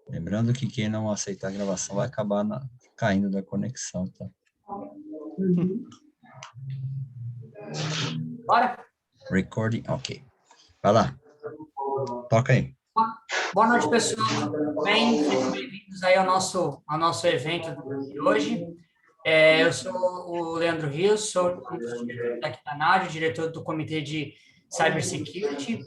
Lembrando que quem não aceitar a gravação vai acabar caindo da conexão, tá? Bora? Recording, ok. Vai lá. Toca aí. Boa noite, pessoal. Tudo bem? Sejam bem-vindos aí ao nosso evento de hoje. Eu sou o Leandro Rios, sou um dos diretores aqui da NAD, diretor do Comitê de Cybersecurity.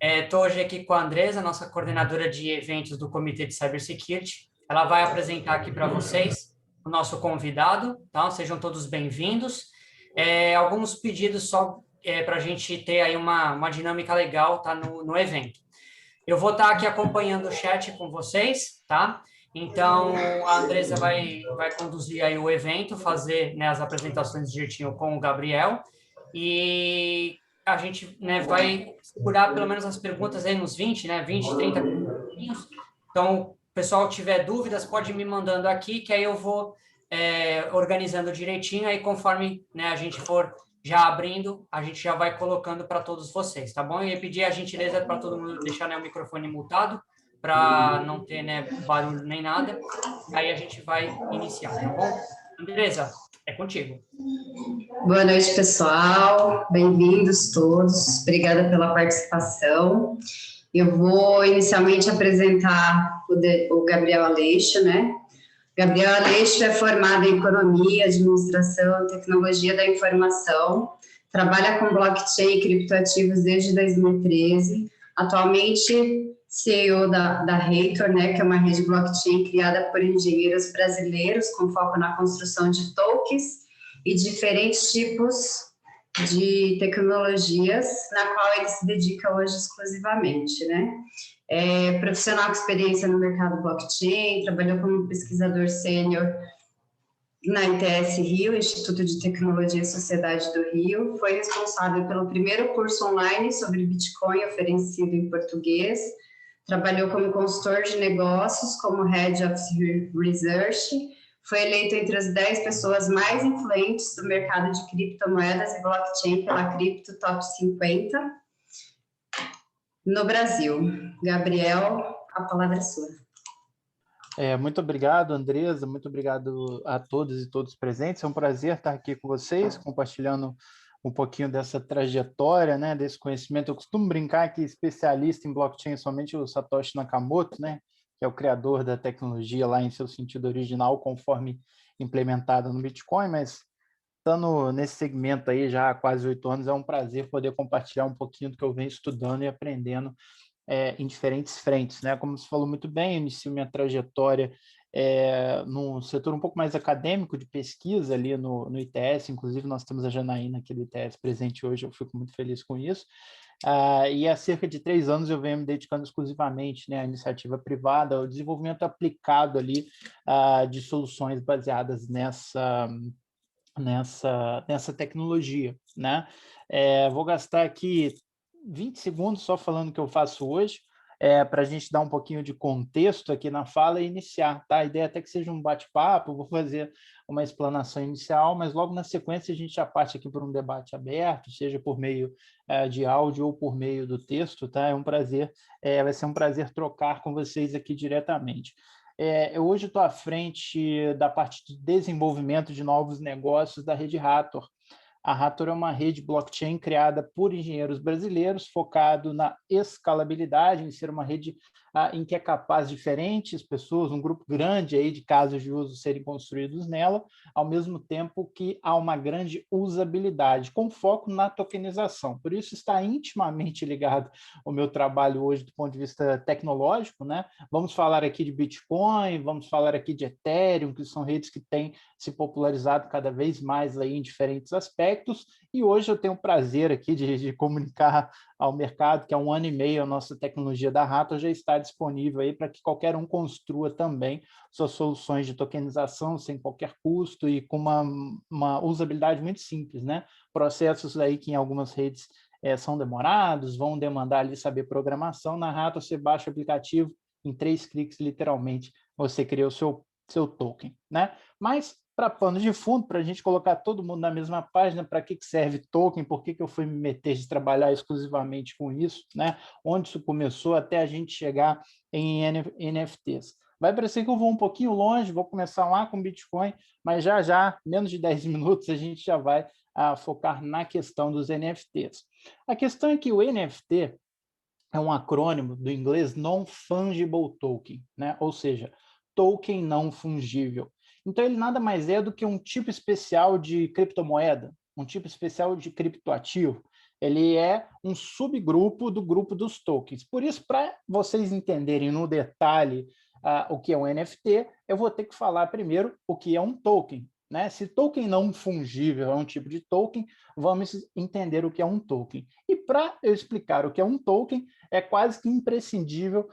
Estou hoje aqui com a Andresa, nossa coordenadora de eventos do Comitê de Cybersecurity. Ela vai apresentar aqui para vocês o nosso convidado, tá? Sejam todos bem-vindos. Alguns pedidos só para a gente ter aí uma dinâmica legal, tá, no evento. Eu vou estar aqui acompanhando o chat com vocês, tá? Então, a Andresa vai conduzir aí o evento, fazer, né, as apresentações direitinho com o Gabriel, e a gente, né, vai segurar pelo menos as perguntas aí nos 20, né, 20, 30 minutinhos. Então, o pessoal tiver dúvidas, pode ir me mandando aqui, que aí eu vou organizando direitinho, aí conforme, né, a gente for já abrindo, a gente já vai colocando para todos vocês, tá bom? Eu ia pedir a gentileza para todo mundo deixar, né, o microfone mutado, para não ter, né, barulho nem nada. Aí a gente vai iniciar, tá bom? Andresa, é contigo. Boa noite, pessoal. Bem-vindos todos. Obrigada pela participação. Eu vou inicialmente apresentar o Gabriel Aleixo, né? Gabriel Aleixo é formado em Economia, Administração e Tecnologia da Informação, trabalha com blockchain e criptoativos desde 2013, atualmente CEO da Reitor, né, que é uma rede blockchain criada por engenheiros brasileiros com foco na construção de tokens e diferentes tipos de tecnologias, na qual ele se dedica hoje exclusivamente, né? Profissional com experiência no mercado blockchain, trabalhou como pesquisador sênior na ITS Rio, Instituto de Tecnologia e Sociedade do Rio, foi responsável pelo primeiro curso online sobre Bitcoin oferecido em português, trabalhou como consultor de negócios, como Head of Research, foi eleito entre as 10 pessoas mais influentes do mercado de criptomoedas e blockchain pela Crypto Top 50 no Brasil. Gabriel, a palavra é sua. Muito obrigado, Andresa, muito obrigado a todos e todos presentes. É um prazer estar aqui com vocês, compartilhando um pouquinho dessa trajetória, né, desse conhecimento. Eu costumo brincar que especialista em blockchain é somente o Satoshi Nakamoto, né, que é o criador da tecnologia lá em seu sentido original, conforme implementada no Bitcoin, mas estando nesse segmento aí já há quase 8 anos, é um prazer poder compartilhar um pouquinho do que eu venho estudando e aprendendo em diferentes frentes, né? Como você falou muito bem, eu inicio minha trajetória num setor um pouco mais acadêmico de pesquisa ali no ITS, inclusive nós temos a Janaína aqui do ITS presente hoje, eu fico muito feliz com isso. E há cerca de 3 anos eu venho me dedicando exclusivamente, né, à iniciativa privada, ao desenvolvimento aplicado ali de soluções baseadas nessa tecnologia, né? Vou gastar aqui 20 segundos só falando o que eu faço hoje, para a gente dar um pouquinho de contexto aqui na fala e iniciar, tá? A ideia é até que seja um bate-papo, vou fazer uma explanação inicial, mas logo na sequência a gente já parte aqui por um debate aberto, seja por meio de áudio ou por meio do texto, tá? Vai ser um prazer trocar com vocês aqui diretamente. Eu hoje estou à frente da parte de desenvolvimento de novos negócios da rede Hathor. A Hathor é uma rede blockchain criada por engenheiros brasileiros, focado na escalabilidade, em ser uma rede em que é capaz diferentes pessoas, um grupo grande aí de casos de uso serem construídos nela, ao mesmo tempo que há uma grande usabilidade, com foco na tokenização. Por isso está intimamente ligado ao meu trabalho hoje do ponto de vista tecnológico, né? Vamos falar aqui de Bitcoin, vamos falar aqui de Ethereum, que são redes que têm se popularizado cada vez mais aí em diferentes aspectos, e hoje eu tenho o prazer aqui de comunicar ao mercado que há 1 ano e meio a nossa tecnologia da Hathor já está disponível aí para que qualquer um construa também suas soluções de tokenização sem qualquer custo e com uma usabilidade muito simples, né? Processos aí que em algumas redes são demorados, vão demandar ali saber programação. Na Hathor você baixa o aplicativo, em 3 cliques literalmente você cria o seu token, né? Mas para pano de fundo, para a gente colocar todo mundo na mesma página, para que serve token, por que eu fui me meter de trabalhar exclusivamente com isso, né? Onde isso começou até a gente chegar em NFTs. Vai parecer que eu vou um pouquinho longe, vou começar lá com Bitcoin, mas já, menos de 10 minutos, a gente já vai focar na questão dos NFTs. A questão é que o NFT é um acrônimo do inglês Non-Fungible Token, né? Ou seja, token não fungível. Então, ele nada mais é do que um tipo especial de criptomoeda, um tipo especial de criptoativo. Ele é um subgrupo do grupo dos tokens. Por isso, para vocês entenderem no detalhe o que é um NFT, eu vou ter que falar primeiro o que é um token, né? Se token não fungível é um tipo de token, vamos entender o que é um token. E para eu explicar o que é um token, é quase que imprescindível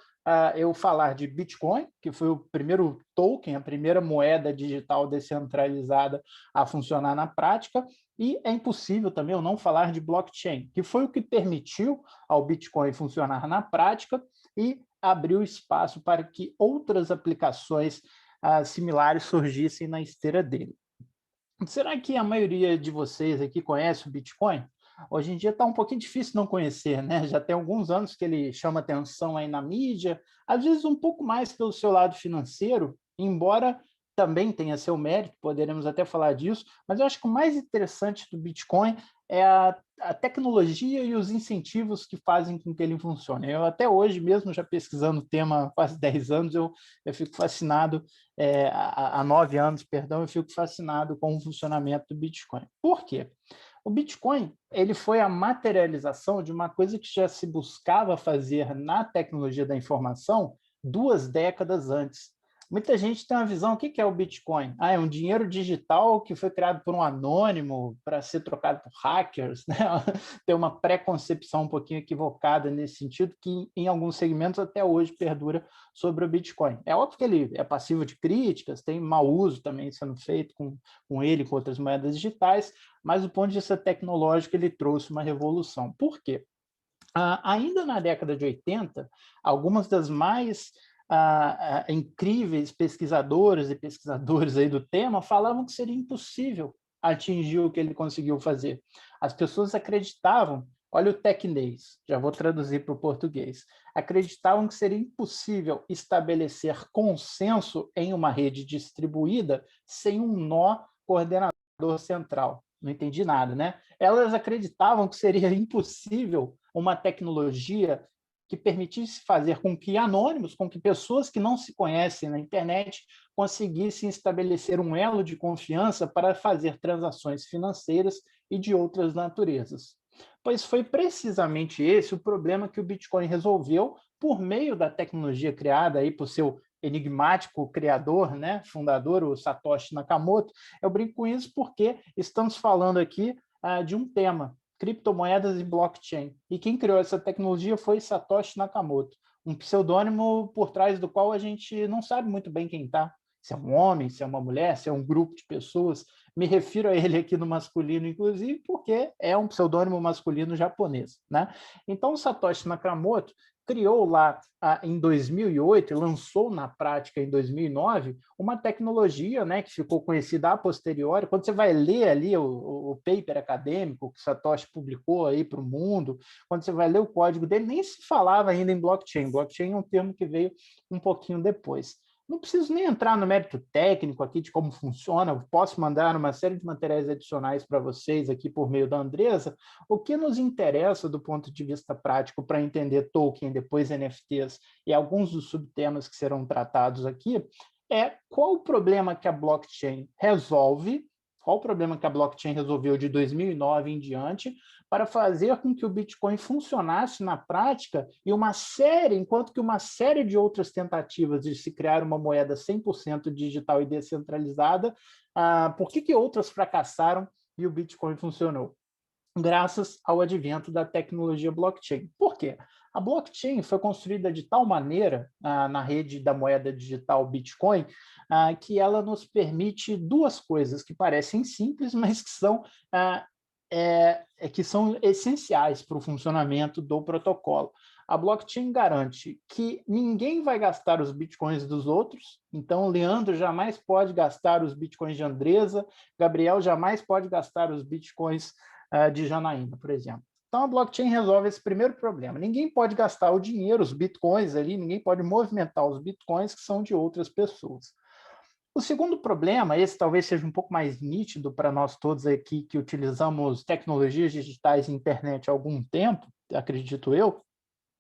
eu falar de Bitcoin, que foi o primeiro token, a primeira moeda digital descentralizada a funcionar na prática, e é impossível também eu não falar de blockchain, que foi o que permitiu ao Bitcoin funcionar na prática e abriu espaço para que outras aplicações similares surgissem na esteira dele. Será que a maioria de vocês aqui conhece o Bitcoin? Hoje em dia está um pouquinho difícil não conhecer, né? Já tem alguns anos que ele chama atenção aí na mídia, às vezes um pouco mais pelo seu lado financeiro, embora também tenha seu mérito, poderemos até falar disso, mas eu acho que o mais interessante do Bitcoin é a tecnologia e os incentivos que fazem com que ele funcione. Eu até hoje, mesmo já pesquisando o tema há quase 10 anos, eu fico fascinado, há 9 anos, perdão, eu fico fascinado com o funcionamento do Bitcoin. Por quê? O Bitcoin ele foi a materialização de uma coisa que já se buscava fazer na tecnologia da informação 2 décadas antes. Muita gente tem uma visão, o que é o Bitcoin? É um dinheiro digital que foi criado por um anônimo para ser trocado por hackers, né? Tem uma pré-concepção um pouquinho equivocada nesse sentido, que em alguns segmentos até hoje perdura sobre o Bitcoin. É óbvio que ele é passivo de críticas, tem mau uso também sendo feito com ele, com outras moedas digitais, mas do ponto de vista tecnológico ele trouxe uma revolução. Por quê? Ainda na década de 80, algumas das mais incríveis pesquisadoras e pesquisadores aí do tema falavam que seria impossível atingir o que ele conseguiu fazer. As pessoas acreditavam, olha o tecnês, já vou traduzir para o português, acreditavam que seria impossível estabelecer consenso em uma rede distribuída sem um nó coordenador central. Não entendi nada, né? Elas acreditavam que seria impossível uma tecnologia que permitisse fazer com que anônimos, com que pessoas que não se conhecem na internet conseguissem estabelecer um elo de confiança para fazer transações financeiras e de outras naturezas. Pois foi precisamente esse o problema que o Bitcoin resolveu por meio da tecnologia criada aí por seu enigmático criador, né, fundador, o Satoshi Nakamoto. Eu brinco com isso porque estamos falando aqui de um tema, criptomoedas e blockchain. E quem criou essa tecnologia foi Satoshi Nakamoto, um pseudônimo por trás do qual a gente não sabe muito bem quem está. Se é um homem, se é uma mulher, se é um grupo de pessoas. Me refiro a ele aqui no masculino, inclusive, porque é um pseudônimo masculino japonês, né? Então, o Satoshi Nakamoto criou lá em 2008 e lançou na prática em 2009 uma tecnologia, né, que ficou conhecida a posteriori. Quando você vai ler ali o paper acadêmico que Satoshi publicou aí para o mundo, quando você vai ler o código dele, nem se falava ainda em blockchain. Blockchain é um termo que veio um pouquinho depois. Não preciso nem entrar no mérito técnico aqui de como funciona, eu posso mandar uma série de materiais adicionais para vocês aqui por meio da Andresa. O que nos interessa do ponto de vista prático para entender token, depois NFTs e alguns dos subtemas que serão tratados aqui, é qual o problema que a blockchain resolve, qual o problema que a blockchain resolveu de 2009 em diante, para fazer com que o Bitcoin funcionasse na prática enquanto que uma série de outras tentativas de se criar uma moeda 100% digital e descentralizada, por que outras fracassaram e o Bitcoin funcionou? Graças ao advento da tecnologia blockchain. Por quê? A blockchain foi construída de tal maneira na rede da moeda digital Bitcoin que ela nos permite 2 coisas que parecem simples, mas que são que são essenciais para o funcionamento do protocolo. A blockchain garante que ninguém vai gastar os bitcoins dos outros, então o Leandro jamais pode gastar os bitcoins de Andresa, Gabriel jamais pode gastar os bitcoins de Janaína, por exemplo. Então a blockchain resolve esse primeiro problema. Ninguém pode gastar o dinheiro, os bitcoins ali, ninguém pode movimentar os bitcoins que são de outras pessoas. O segundo problema, esse talvez seja um pouco mais nítido para nós todos aqui que utilizamos tecnologias digitais e internet há algum tempo, acredito eu,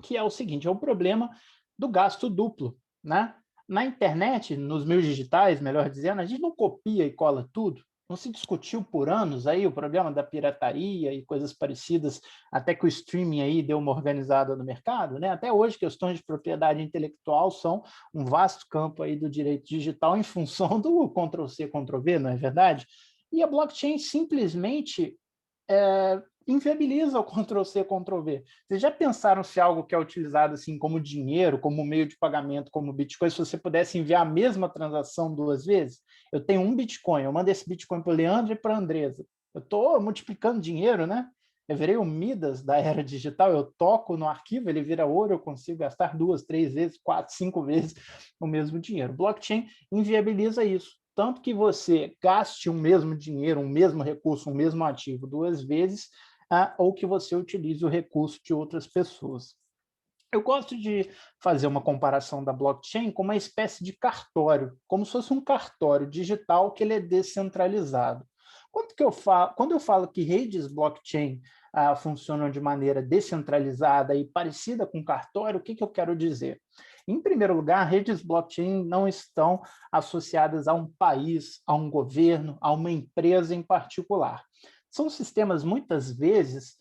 que é o seguinte, é o problema do gasto duplo, né? Na internet, nos meios digitais, melhor dizendo, a gente não copia e cola tudo, não se discutiu por anos aí o problema da pirataria e coisas parecidas, até que o streaming aí deu uma organizada no mercado, né? Até hoje, questões de propriedade intelectual são um vasto campo aí do direito digital em função do Ctrl-C, Ctrl-V, não é verdade? E a blockchain simplesmente inviabiliza o Ctrl-C, Ctrl-V. Vocês já pensaram se algo que é utilizado assim como dinheiro, como meio de pagamento, como Bitcoin, se você pudesse enviar a mesma transação 2 vezes? Eu tenho um Bitcoin, eu mando esse Bitcoin para o Leandro e para a Andresa. Eu estou multiplicando dinheiro, né? Eu virei o Midas da era digital, eu toco no arquivo, ele vira ouro, eu consigo gastar 2, 3 vezes, 4, 5 vezes o mesmo dinheiro. Blockchain inviabiliza isso. Tanto que você gaste um mesmo dinheiro, um mesmo recurso, um mesmo ativo 2 vezes, ou que você utilize o recurso de outras pessoas. Eu gosto de fazer uma comparação da blockchain com uma espécie de cartório, como se fosse um cartório digital que ele é descentralizado. Quando eu falo que redes blockchain funcionam de maneira descentralizada e parecida com cartório, o que eu quero dizer? Em primeiro lugar, redes blockchain não estão associadas a um país, a um governo, a uma empresa em particular. São sistemas, muitas vezes,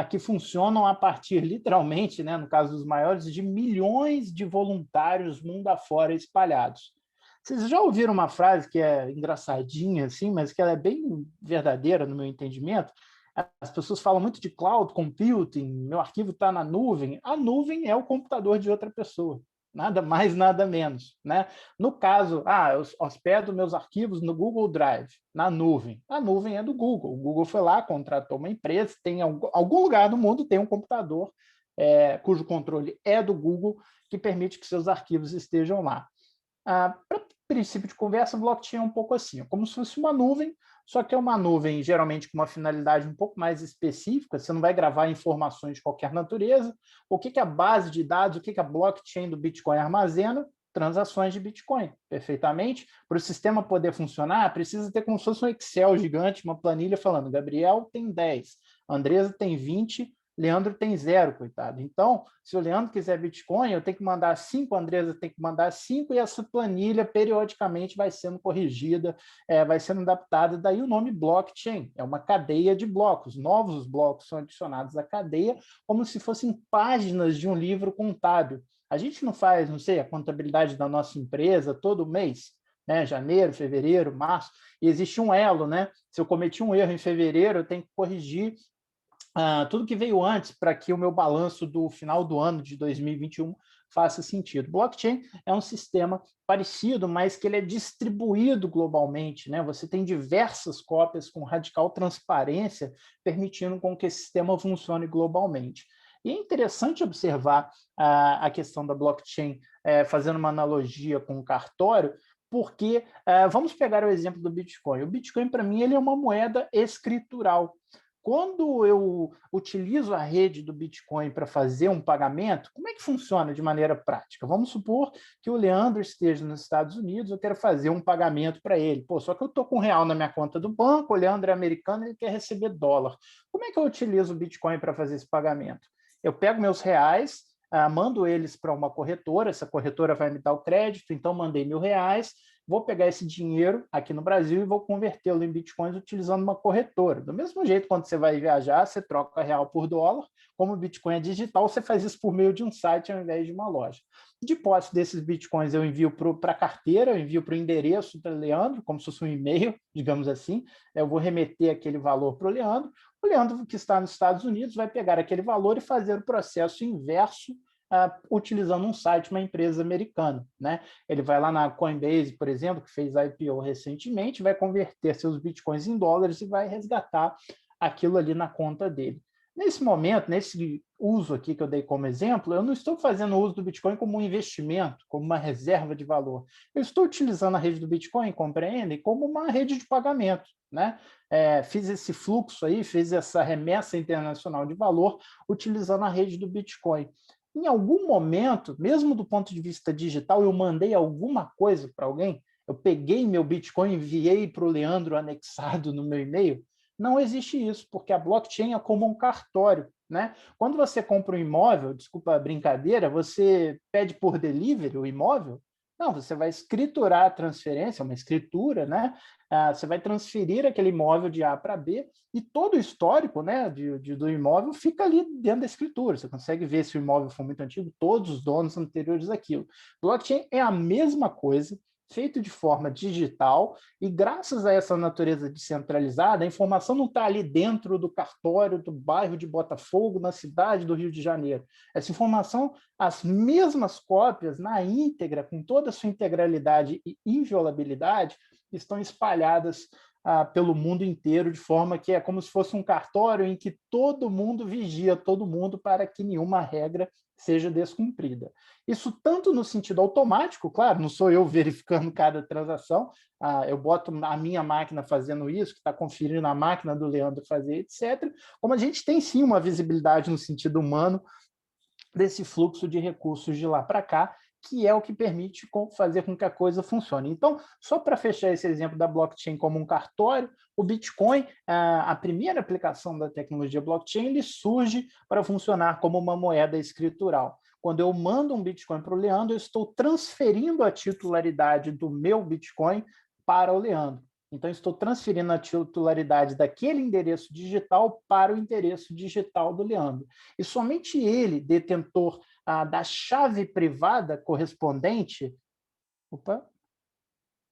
que funcionam a partir, literalmente, né, no caso dos maiores, de milhões de voluntários mundo afora espalhados. Vocês já ouviram uma frase que é engraçadinha, assim, mas que ela é bem verdadeira no meu entendimento? As pessoas falam muito de cloud computing, meu arquivo está na nuvem. A nuvem é o computador de outra pessoa. Nada mais, nada menos, né? No caso, eu hospedo meus arquivos no Google Drive, na nuvem. A nuvem é do Google. O Google foi lá, contratou uma empresa, tem algum lugar do mundo tem um computador cujo controle é do Google, que permite que seus arquivos estejam lá. Para princípio de conversa, blockchain é um pouco assim, como se fosse uma nuvem, só que é uma nuvem geralmente com uma finalidade um pouco mais específica, você não vai gravar informações de qualquer natureza. O que a base de dados, o que a blockchain do Bitcoin armazena? Transações de Bitcoin, perfeitamente. Para o sistema poder funcionar, precisa ter como se fosse um Excel gigante, uma planilha falando, Gabriel tem 10, Andresa tem 20, Leandro tem 0, coitado. Então, se o Leandro quiser Bitcoin, eu tenho que mandar 5, a Andresa tem que mandar 5, e essa planilha periodicamente vai sendo corrigida, vai sendo adaptada. Daí o nome blockchain, é uma cadeia de blocos. Novos blocos são adicionados à cadeia como se fossem páginas de um livro contábil. A gente não faz, não sei, a contabilidade da nossa empresa todo mês, né? Janeiro, fevereiro, março, e existe um elo, né? Se eu cometi um erro em fevereiro, eu tenho que corrigir tudo que veio antes para que o meu balanço do final do ano de 2021 faça sentido. Blockchain é um sistema parecido, mas que ele é distribuído globalmente, né? Você tem diversas cópias com radical transparência, permitindo com que esse sistema funcione globalmente. E é interessante observar a questão da blockchain, fazendo uma analogia com o cartório, porque vamos pegar o exemplo do Bitcoin. O Bitcoin, para mim, ele é uma moeda escritural. Quando eu utilizo a rede do Bitcoin para fazer um pagamento, como é que funciona de maneira prática? Vamos supor que o Leandro esteja nos Estados Unidos, eu quero fazer um pagamento para ele. Só que eu estou com R$1 na minha conta do banco, o Leandro é americano, ele quer receber dólar. Como é que eu utilizo o Bitcoin para fazer esse pagamento? Eu pego meus reais, mando eles para uma corretora, essa corretora vai me dar o crédito, então mandei R$1.000, vou pegar esse dinheiro aqui no Brasil e vou convertê-lo em bitcoins utilizando uma corretora. Do mesmo jeito, quando você vai viajar, você troca real por dólar. Como o Bitcoin é digital, você faz isso por meio de um site ao invés de uma loja. De posse desses bitcoins, eu envio para a carteira, eu envio para o endereço do Leandro, como se fosse um e-mail, digamos assim. Eu vou remeter aquele valor para o Leandro. O Leandro, que está nos Estados Unidos, vai pegar aquele valor e fazer o processo inverso utilizando um site, uma empresa americana, né? Ele vai lá na Coinbase, por exemplo, que fez IPO recentemente, vai converter seus bitcoins em dólares e vai resgatar aquilo ali na conta dele. Nesse momento, nesse uso aqui que eu dei como exemplo, eu não estou fazendo uso do Bitcoin como um investimento, como uma reserva de valor. Eu estou utilizando a rede do Bitcoin, compreendem, como uma rede de pagamento, né? Fiz esse fluxo aí, fiz essa remessa internacional de valor utilizando a rede do Bitcoin. Em algum momento, mesmo do ponto de vista digital, eu mandei alguma coisa para alguém, eu peguei meu Bitcoin e enviei para o Leandro anexado no meu e-mail. Não existe isso, porque a blockchain é como um cartório, né? Quando você compra um imóvel, desculpa a brincadeira, você pede por delivery o imóvel? Não, você vai escriturar a transferência, uma escritura, né? Você vai transferir aquele imóvel de A para B e todo o histórico, né, do imóvel fica ali dentro da escritura. Você consegue ver se o imóvel for muito antigo, todos os donos anteriores daquilo. Blockchain é a mesma coisa, feito de forma digital, e graças a essa natureza descentralizada, a informação não está ali dentro do cartório do bairro de Botafogo, na cidade do Rio de Janeiro. Essa informação, as mesmas cópias, na íntegra, com toda a sua integralidade e inviolabilidade, estão espalhadas pelo mundo inteiro, de forma que é como se fosse um cartório em que todo mundo vigia todo mundo para que nenhuma regra seja descumprida. Isso tanto no sentido automático, claro, não sou eu verificando cada transação, eu boto a minha máquina fazendo isso, que está conferindo a máquina do Leandro fazer, etc., como a gente tem sim uma visibilidade no sentido humano desse fluxo de recursos de lá para cá, que é o que permite fazer com que a coisa funcione. Então, só para fechar esse exemplo da blockchain como um cartório, o Bitcoin, a primeira aplicação da tecnologia blockchain, ele surge para funcionar como uma moeda escritural. Quando eu mando um Bitcoin para o Leandro, eu estou transferindo a titularidade do meu Bitcoin para o Leandro. Então, estou transferindo a titularidade daquele endereço digital para o endereço digital do Leandro. E somente ele, detentor da chave privada correspondente... Opa!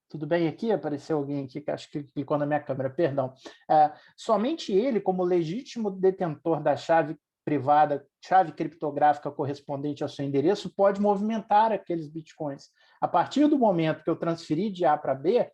Tudo bem aqui? Apareceu alguém aqui que acho que clicou na minha câmera, perdão. Somente ele, como legítimo detentor da chave privada, chave criptográfica correspondente ao seu endereço, pode movimentar aqueles bitcoins. A partir do momento que eu transferi de A para B,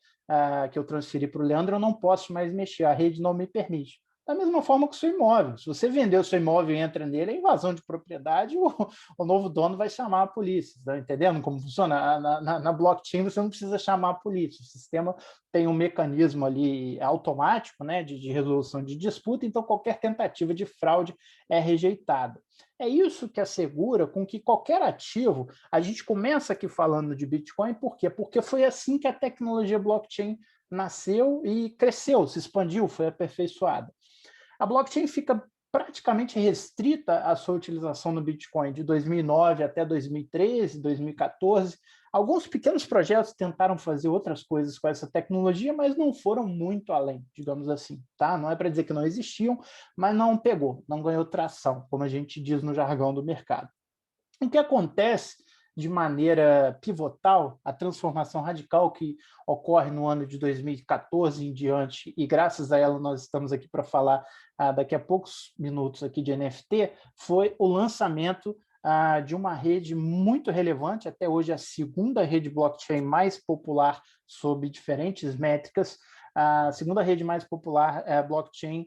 que eu transferi para o Leandro, eu não posso mais mexer, a rede não me permite. Da mesma forma que o seu imóvel. Se você vender o seu imóvel e entra nele, é invasão de propriedade, o novo dono vai chamar a polícia. Está entendendo como funciona? Na blockchain você não precisa chamar a polícia. O sistema tem um mecanismo ali automático, né, de resolução de disputa, então qualquer tentativa de fraude é rejeitada. É isso que assegura com que qualquer ativo, a gente começa aqui falando de Bitcoin, por quê? Porque foi assim que a tecnologia blockchain nasceu e cresceu, se expandiu, foi aperfeiçoada. A blockchain fica praticamente restrita à sua utilização no Bitcoin de 2009 até 2013, 2014. Alguns pequenos projetos tentaram fazer outras coisas com essa tecnologia, mas não foram muito além, digamos assim. Tá? Não é para dizer que não existiam, mas não pegou, não ganhou tração, como a gente diz no jargão do mercado. O que acontece de maneira pivotal, a transformação radical que ocorre no ano de 2014 em diante, e graças a ela nós estamos aqui para falar daqui a poucos minutos aqui de NFT, foi o lançamento de uma rede muito relevante, até hoje a segunda rede blockchain mais popular sob diferentes métricas, a segunda rede mais popular blockchain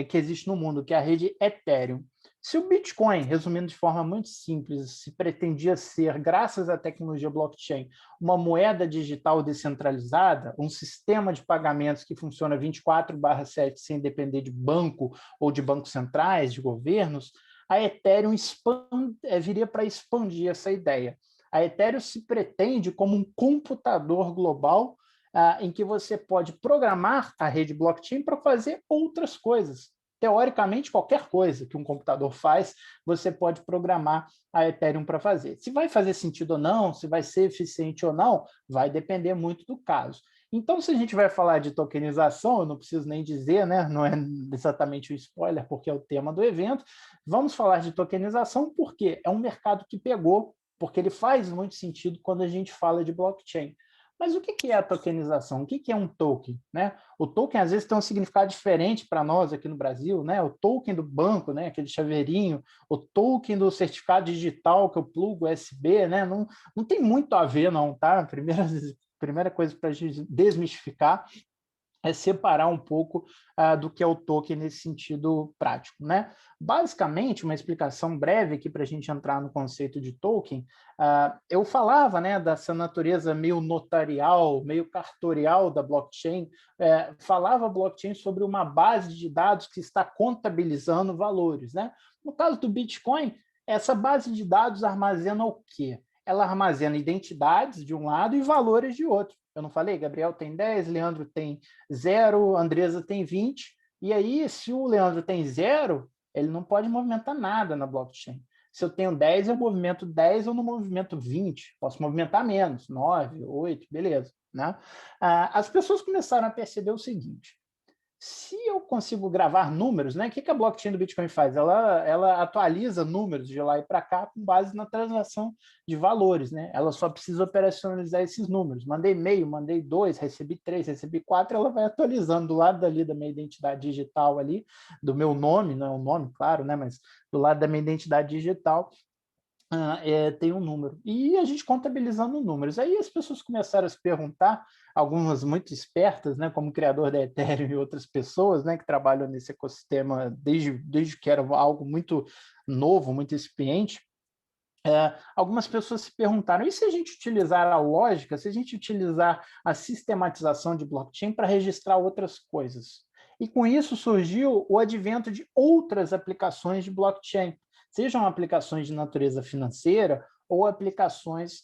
que existe no mundo, que é a rede Ethereum. Se o Bitcoin, resumindo de forma muito simples, se pretendia ser, graças à tecnologia blockchain, uma moeda digital descentralizada, um sistema de pagamentos que funciona 24/7 sem depender de banco ou de bancos centrais, de governos, a Ethereum viria para expandir essa ideia. A Ethereum se pretende como um computador global em que você pode programar a rede blockchain para fazer outras coisas. Teoricamente, qualquer coisa que um computador faz, você pode programar a Ethereum para fazer. Se vai fazer sentido ou não, se vai ser eficiente ou não, vai depender muito do caso. Então, se a gente vai falar de tokenização, eu não preciso nem dizer, né? Não é exatamente um spoiler, porque é o tema do evento. Vamos falar de tokenização porque é um mercado que pegou, porque ele faz muito sentido quando a gente fala de blockchain. Mas o que é a tokenização? O que é um token? Né? O token, às vezes, tem um significado diferente para nós aqui no Brasil. Né? O token do banco, né? Aquele chaveirinho, o token do certificado digital que eu plugo USB, né? Não tem muito a ver, não, tá? Primeira coisa para a gente desmistificar. é separar um pouco do que é o token nesse sentido prático, né? Basicamente, uma explicação breve aqui para a gente entrar no conceito de token, eu falava, né, dessa natureza meio notarial, meio cartorial da blockchain, falava a blockchain sobre uma base de dados que está contabilizando valores, né? No caso do Bitcoin, essa base de dados armazena o quê? Ela armazena identidades de um lado e valores de outro. Eu não falei? Gabriel tem 10, Leandro tem 0, Andresa tem 20. E aí, se o Leandro tem 0, ele não pode movimentar nada na blockchain. Se eu tenho 10, eu movimento 10 ou no movimento 20. Posso movimentar menos, 9, 8, beleza. Né? As pessoas começaram a perceber o seguinte: se eu consigo gravar números, né? O que a blockchain do Bitcoin faz? Ela atualiza números de lá e para cá com base na transação de valores, né? Ela só precisa operacionalizar esses números. Mandei meio, mandei 2, recebi 3, recebi 4, ela vai atualizando do lado dali da minha identidade digital ali, do meu nome, não é o nome, claro, né? Mas do lado da minha identidade digital, tem um número. E a gente contabilizando números. Aí as pessoas começaram a se perguntar, algumas muito espertas, né, como o criador da Ethereum e outras pessoas, né, que trabalham nesse ecossistema desde que era algo muito novo, muito incipiente. Algumas pessoas se perguntaram, e se a gente utilizar a lógica, se a gente utilizar a sistematização de blockchain para registrar outras coisas? E com isso surgiu o advento de outras aplicações de blockchain, sejam aplicações de natureza financeira ou aplicações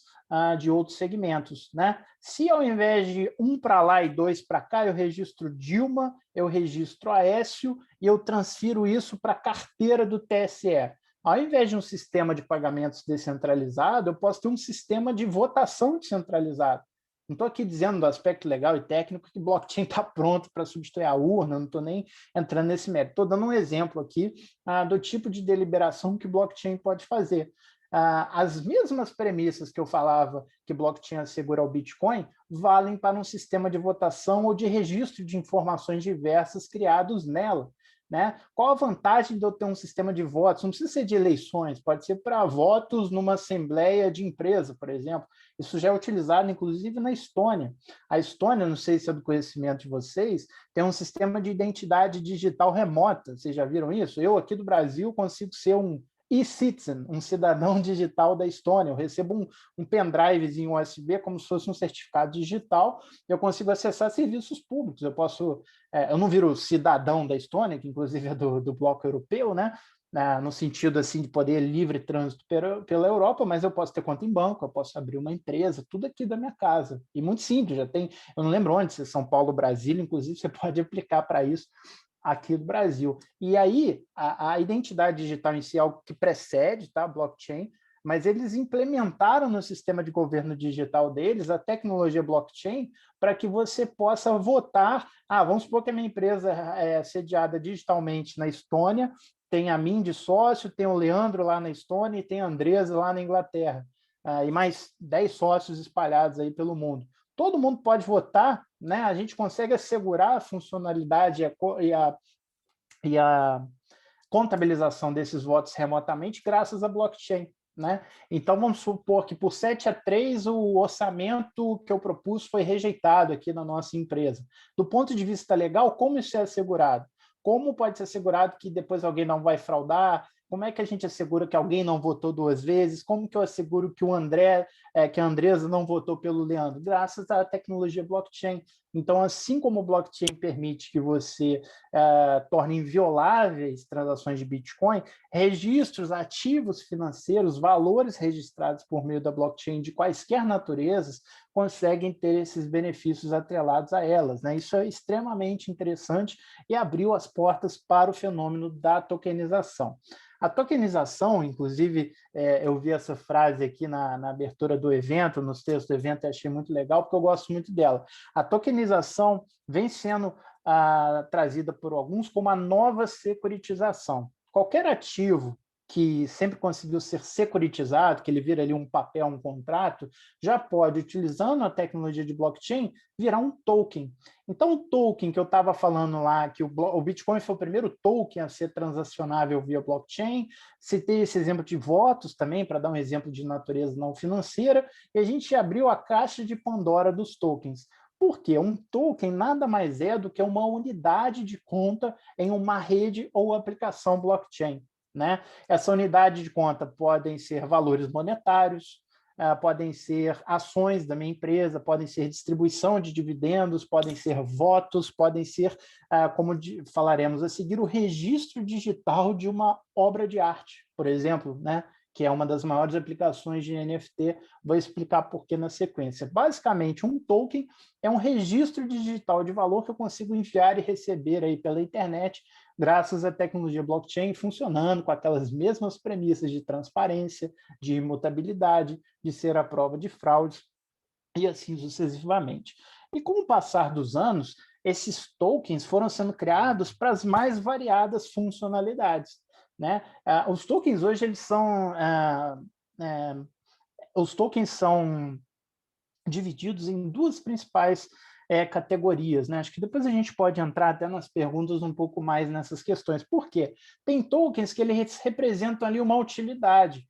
de outros segmentos, né? Se ao invés de 1 para lá e 2 para cá, eu registro Dilma, eu registro Aécio e eu transfiro isso para a carteira do TSE. Ao invés de um sistema de pagamentos descentralizado, eu posso ter um sistema de votação descentralizado. Não estou aqui dizendo do aspecto legal e técnico que blockchain está pronto para substituir a urna, não estou nem entrando nesse mérito. Estou dando um exemplo aqui do tipo de deliberação que blockchain pode fazer. As mesmas premissas que eu falava que blockchain assegura ao Bitcoin valem para um sistema de votação ou de registro de informações diversas criados nela. Né? Qual a vantagem de eu ter um sistema de votos? Não precisa ser de eleições, pode ser para votos numa assembleia de empresa, por exemplo. Isso já é utilizado, inclusive, na Estônia. A Estônia, não sei se é do conhecimento de vocês, tem um sistema de identidade digital remota. Vocês já viram isso? Eu, aqui do Brasil, consigo ser um e-citizen, um cidadão digital da Estônia. Eu recebo um pendrivezinho USB como se fosse um certificado digital, eu consigo acessar serviços públicos. Eu não viro cidadão da Estônia, que inclusive é do bloco europeu, né? No sentido assim de poder livre trânsito pela Europa, mas eu posso ter conta em banco, eu posso abrir uma empresa, tudo aqui da minha casa. E muito simples, já tem, eu não lembro onde, se é São Paulo, Brasília, inclusive você pode aplicar para isso aqui do Brasil. E aí, a identidade digital em si é algo que precede, tá, blockchain, mas eles implementaram no sistema de governo digital deles a tecnologia blockchain para que você possa votar. Vamos supor que a minha empresa é sediada digitalmente na Estônia, tem a mim de sócio, tem o Leandro lá na Estônia e tem a Andresa lá na Inglaterra, e mais 10 sócios espalhados aí pelo mundo. Todo mundo pode votar, né? A gente consegue assegurar a funcionalidade e a contabilização desses votos remotamente graças à blockchain. Né? Então, vamos supor que por 7-3 o orçamento que eu propus foi rejeitado aqui na nossa empresa. Do ponto de vista legal, como isso é assegurado? Como pode ser assegurado que depois alguém não vai fraudar? Como é que a gente assegura que alguém não votou 2 vezes? Como que eu asseguro que que a Andresa não votou pelo Leandro? Graças à tecnologia blockchain. Então, assim como o blockchain permite que você torne invioláveis transações de Bitcoin, registros, ativos financeiros, valores registrados por meio da blockchain de quaisquer naturezas, conseguem ter esses benefícios atrelados a elas. Né? Isso é extremamente interessante e abriu as portas para o fenômeno da tokenização. A tokenização, inclusive, eu vi essa frase aqui na abertura do evento, nos textos do evento, e achei muito legal, porque eu gosto muito dela. A tokenização vem sendo trazida por alguns como a nova securitização. Qualquer ativo que sempre conseguiu ser securitizado, que ele vira ali um papel, um contrato, já pode, utilizando a tecnologia de blockchain, virar um token. Então, o token que eu estava falando lá, que o Bitcoin foi o primeiro token a ser transacionável via blockchain, citei esse exemplo de votos também, para dar um exemplo de natureza não financeira, e a gente abriu a caixa de Pandora dos tokens. Por quê? Um token nada mais é do que uma unidade de conta em uma rede ou aplicação blockchain, né? Essa unidade de conta podem ser valores monetários, podem ser ações da minha empresa, podem ser distribuição de dividendos, podem ser votos, podem ser, como falaremos a seguir, o registro digital de uma obra de arte, por exemplo, né? Que é uma das maiores aplicações de NFT. Vou explicar por que na sequência. Basicamente, um token é um registro digital de valor que eu consigo enviar e receber aí pela internet, graças à tecnologia blockchain funcionando com aquelas mesmas premissas de transparência, de imutabilidade, de ser à prova de fraudes e assim sucessivamente. E com o passar dos anos, esses tokens foram sendo criados para as mais variadas funcionalidades, né? Os tokens hoje eles são os tokens são divididos em duas principais categorias, né? Acho que depois a gente pode entrar até nas perguntas um pouco mais nessas questões. Por quê? Tem tokens que eles representam ali uma utilidade.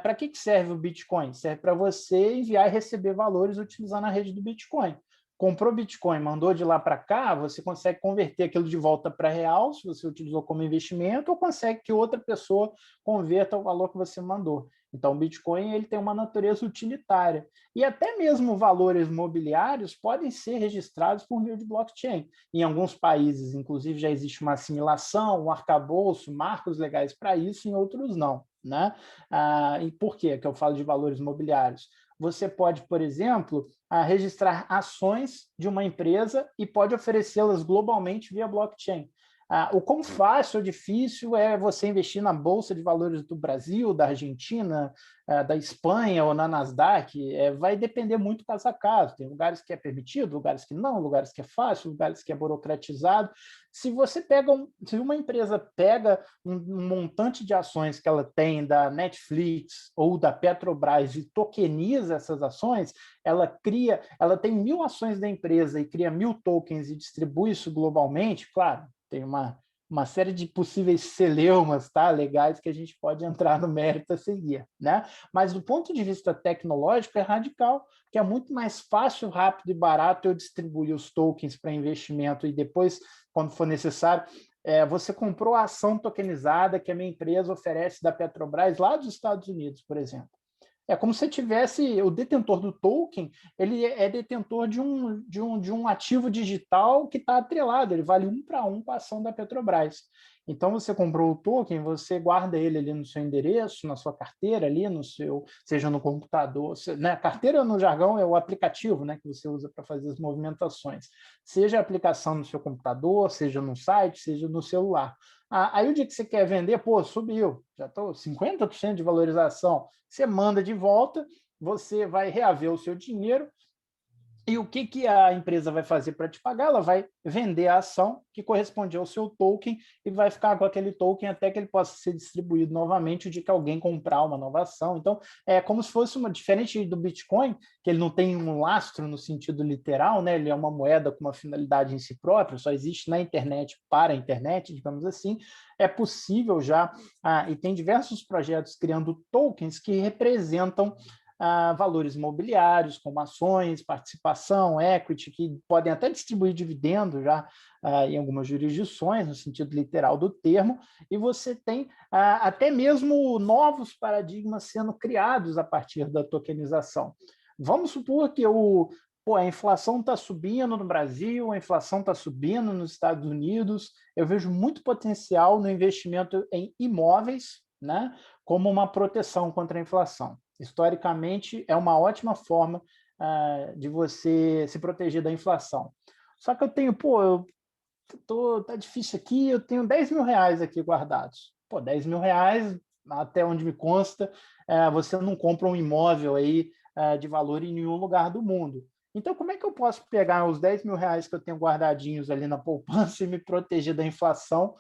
Para que serve o Bitcoin? Serve para você enviar e receber valores utilizando a rede do Bitcoin. Comprou Bitcoin, mandou de lá para cá, você consegue converter aquilo de volta para real, se você utilizou como investimento, ou consegue que outra pessoa converta o valor que você mandou. Então, o Bitcoin ele tem uma natureza utilitária. E até mesmo valores mobiliários podem ser registrados por meio de blockchain. Em alguns países, inclusive, já existe uma assimilação, um arcabouço, marcos legais para isso, em outros não, né? E por quê que eu falo de valores mobiliários? Você pode, por exemplo, registrar ações de uma empresa e pode oferecê-las globalmente via blockchain. O quão fácil ou difícil é você investir na Bolsa de Valores do Brasil, da Argentina, da Espanha ou na Nasdaq? Vai depender muito caso a caso. Tem lugares que é permitido, lugares que não, lugares que é fácil, lugares que é burocratizado. Se uma empresa pega um montante de ações que ela tem da Netflix ou da Petrobras e tokeniza essas ações, ela tem 1.000 ações da empresa e cria 1.000 tokens e distribui isso globalmente, claro, tem uma série de possíveis celeumas, tá, legais que a gente pode entrar no mérito a seguir, né? Mas do ponto de vista tecnológico é radical, que é muito mais fácil, rápido e barato eu distribuir os tokens para investimento e depois, quando for necessário, você comprou a ação tokenizada que a minha empresa oferece da Petrobras lá dos Estados Unidos, por exemplo. É como se tivesse o detentor do token, ele é detentor de um ativo digital que está atrelado, ele vale 1 para 1 com a ação da Petrobras. Então, você comprou o token, você guarda ele ali no seu endereço, na sua carteira, ali no seu, seja no computador, né? Carteira no jargão é o aplicativo, né, que você usa para fazer as movimentações. Seja a aplicação no seu computador, seja no site, seja no celular. Aí o dia que você quer vender, subiu, já estou 50% de valorização, você manda de volta, você vai reaver o seu dinheiro, e o que a empresa vai fazer para te pagar? Ela vai vender a ação que corresponde ao seu token e vai ficar com aquele token até que ele possa ser distribuído novamente o dia que alguém comprar uma nova ação. Então, é como se fosse diferente do Bitcoin, que ele não tem um lastro no sentido literal, né? Ele é uma moeda com uma finalidade em si própria, só existe na internet para a internet, digamos assim. É possível já, e tem diversos projetos criando tokens que representam valores imobiliários, como ações, participação, equity, que podem até distribuir dividendo já em algumas jurisdições, no sentido literal do termo, e você tem até mesmo novos paradigmas sendo criados a partir da tokenização. Vamos supor que a inflação está subindo no Brasil, a inflação está subindo nos Estados Unidos, eu vejo muito potencial no investimento em imóveis, né, como uma proteção contra a inflação. Historicamente, é uma ótima forma de você se proteger da inflação. Só que eu tenho, tá difícil aqui, eu tenho 10 mil reais aqui guardados. 10 mil reais, até onde me consta, você não compra um imóvel aí de valor em nenhum lugar do mundo. Então, como é que eu posso pegar os 10 mil reais que eu tenho guardadinhos ali na poupança e me proteger da inflação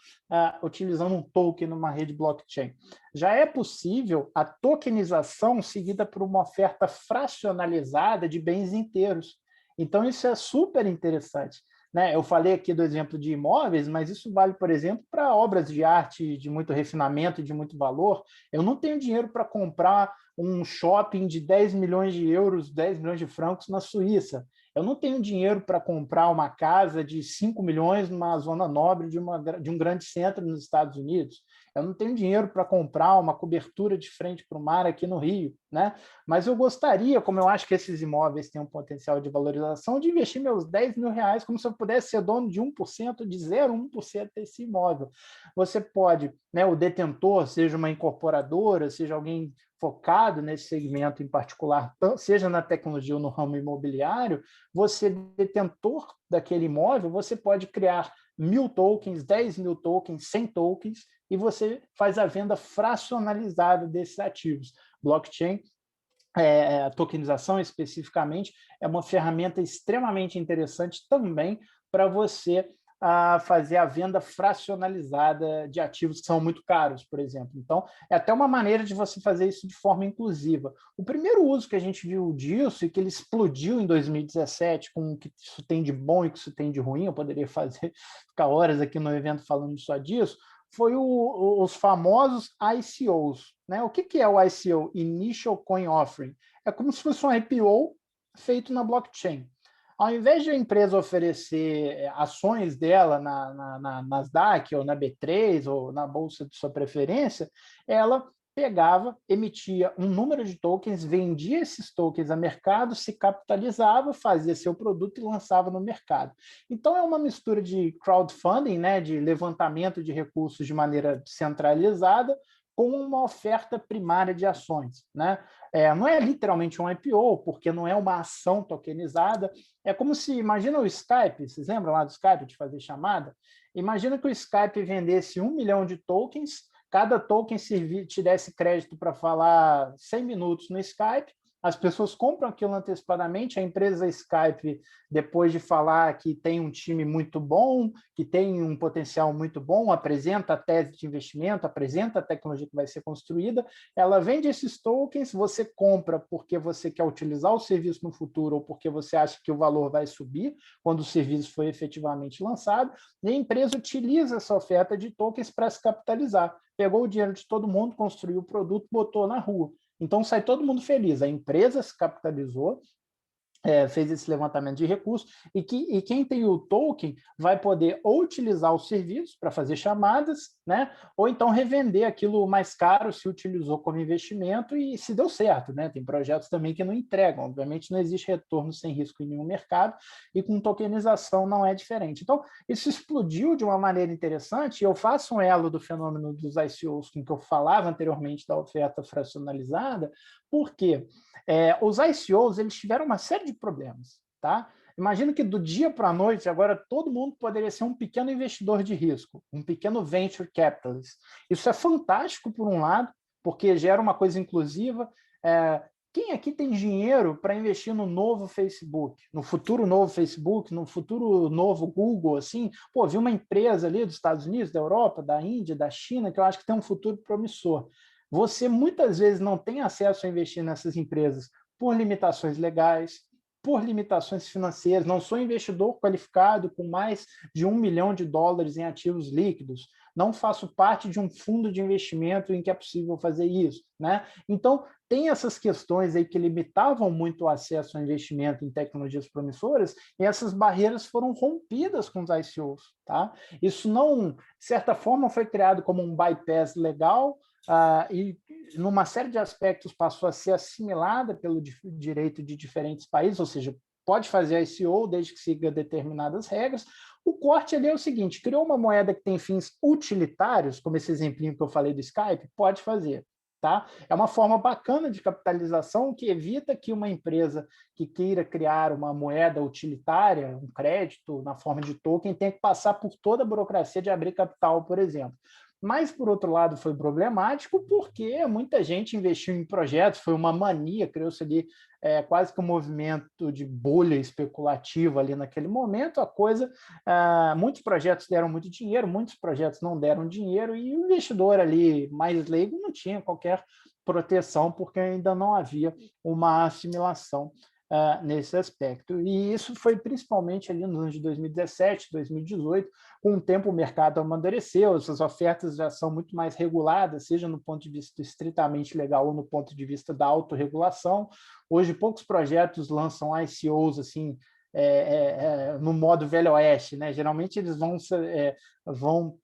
utilizando um token numa rede blockchain? Já é possível a tokenização seguida por uma oferta fracionalizada de bens inteiros. Então, isso é super interessante, né? Eu falei aqui do exemplo de imóveis, mas isso vale, por exemplo, para obras de arte de muito refinamento e de muito valor. Eu não tenho dinheiro para comprar um shopping de 10 milhões de euros, 10 milhões de francos na Suíça. Eu não tenho dinheiro para comprar uma casa de 5 milhões numa zona nobre de um grande centro nos Estados Unidos. Eu não tenho dinheiro para comprar uma cobertura de frente para o mar aqui no Rio, né? Mas eu gostaria, como eu acho que esses imóveis têm um potencial de valorização, de investir meus 10 mil reais como se eu pudesse ser dono de 1%, de 0,1% desse imóvel. Você pode, né, o detentor, seja uma incorporadora, seja alguém focado nesse segmento em particular, seja na tecnologia ou no ramo imobiliário, você, detentor daquele imóvel, você pode criar 1.000 tokens, 10 mil tokens, 100 tokens, e você faz a venda fracionalizada desses ativos. Blockchain, a tokenização especificamente, é uma ferramenta extremamente interessante também para você fazer a venda fracionalizada de ativos que são muito caros, por exemplo. Então, é até uma maneira de você fazer isso de forma inclusiva. O primeiro uso que a gente viu disso, e que ele explodiu em 2017, com o que isso tem de bom e o que isso tem de ruim, eu poderia ficar horas aqui no evento falando só disso, foi os famosos ICOs. Né? O que é o ICO? Initial Coin Offering. É como se fosse um IPO feito na blockchain. Ao invés de a empresa oferecer ações dela na Nasdaq, ou na B3, ou na bolsa de sua preferência, ela pegava, emitia um número de tokens, vendia esses tokens a mercado, se capitalizava, fazia seu produto e lançava no mercado. Então, é uma mistura de crowdfunding, né, de levantamento de recursos de maneira centralizada, com uma oferta primária de ações. Né? Não é literalmente um IPO, porque não é uma ação tokenizada. É como se, imagina o Skype, vocês lembram lá do Skype, de fazer chamada? Imagina que o Skype vendesse 1 milhão de tokens, cada token te desse crédito para falar 100 minutos no Skype, as pessoas compram aquilo antecipadamente, a empresa Skype, depois de falar que tem um time muito bom, que tem um potencial muito bom, apresenta a tese de investimento, apresenta a tecnologia que vai ser construída, ela vende esses tokens, você compra porque você quer utilizar o serviço no futuro ou porque você acha que o valor vai subir quando o serviço foi efetivamente lançado, e a empresa utiliza essa oferta de tokens para se capitalizar. Pegou o dinheiro de todo mundo, construiu o produto, botou na rua. Então, sai todo mundo feliz. A empresa se capitalizou, fez esse levantamento de recursos, e quem tem o token vai poder ou utilizar o serviço para fazer chamadas, né? Ou então revender aquilo mais caro se utilizou como investimento e se deu certo. Né? Tem projetos também que não entregam, obviamente não existe retorno sem risco em nenhum mercado, e com tokenização não é diferente. Então, isso explodiu de uma maneira interessante, e eu faço um elo do fenômeno dos ICOs com que eu falava anteriormente da oferta fracionalizada, porque os ICOs eles tiveram uma série de problemas. Tá? Imagina que do dia para a noite, agora todo mundo poderia ser um pequeno investidor de risco, um pequeno venture capitalist. Isso é fantástico, por um lado, porque gera uma coisa inclusiva. Quem aqui tem dinheiro para investir no novo Facebook, no futuro novo Facebook, no futuro novo Google? Assim, pô, vi uma empresa ali dos Estados Unidos, da Europa, da Índia, da China, que eu acho que tem um futuro promissor. Você muitas vezes não tem acesso a investir nessas empresas por limitações legais, por limitações financeiras. Não sou investidor qualificado com mais de $1 milhão em ativos líquidos. Não faço parte de um fundo de investimento em que é possível fazer isso. Né? Então, tem essas questões aí que limitavam muito o acesso ao investimento em tecnologias promissoras, e essas barreiras foram rompidas com os ICOs. Tá? Isso não, de certa forma, foi criado como um bypass legal, e, numa série de aspectos, passou a ser assimilada pelo direito de diferentes países, ou seja, pode fazer ICO desde que siga determinadas regras. O corte ali é o seguinte: criou uma moeda que tem fins utilitários, como esse exemplinho que eu falei do Skype, pode fazer. Tá? É uma forma bacana de capitalização que evita que uma empresa que queira criar uma moeda utilitária, um crédito na forma de token, tenha que passar por toda a burocracia de abrir capital, por exemplo. Mas, por outro lado, foi problemático porque muita gente investiu em projetos, foi uma mania, criou-se ali quase que um movimento de bolha especulativa ali naquele momento. A coisa, muitos projetos deram muito dinheiro, muitos projetos não deram dinheiro, e o investidor ali mais leigo não tinha qualquer proteção, porque ainda não havia uma assimilação nesse aspecto. E isso foi principalmente ali nos anos de 2017, 2018, com o tempo o mercado amadureceu, essas ofertas já são muito mais reguladas, seja no ponto de vista estritamente legal ou no ponto de vista da autorregulação. Hoje, poucos projetos lançam ICOs assim, no modo Velho Oeste, né? Geralmente eles vão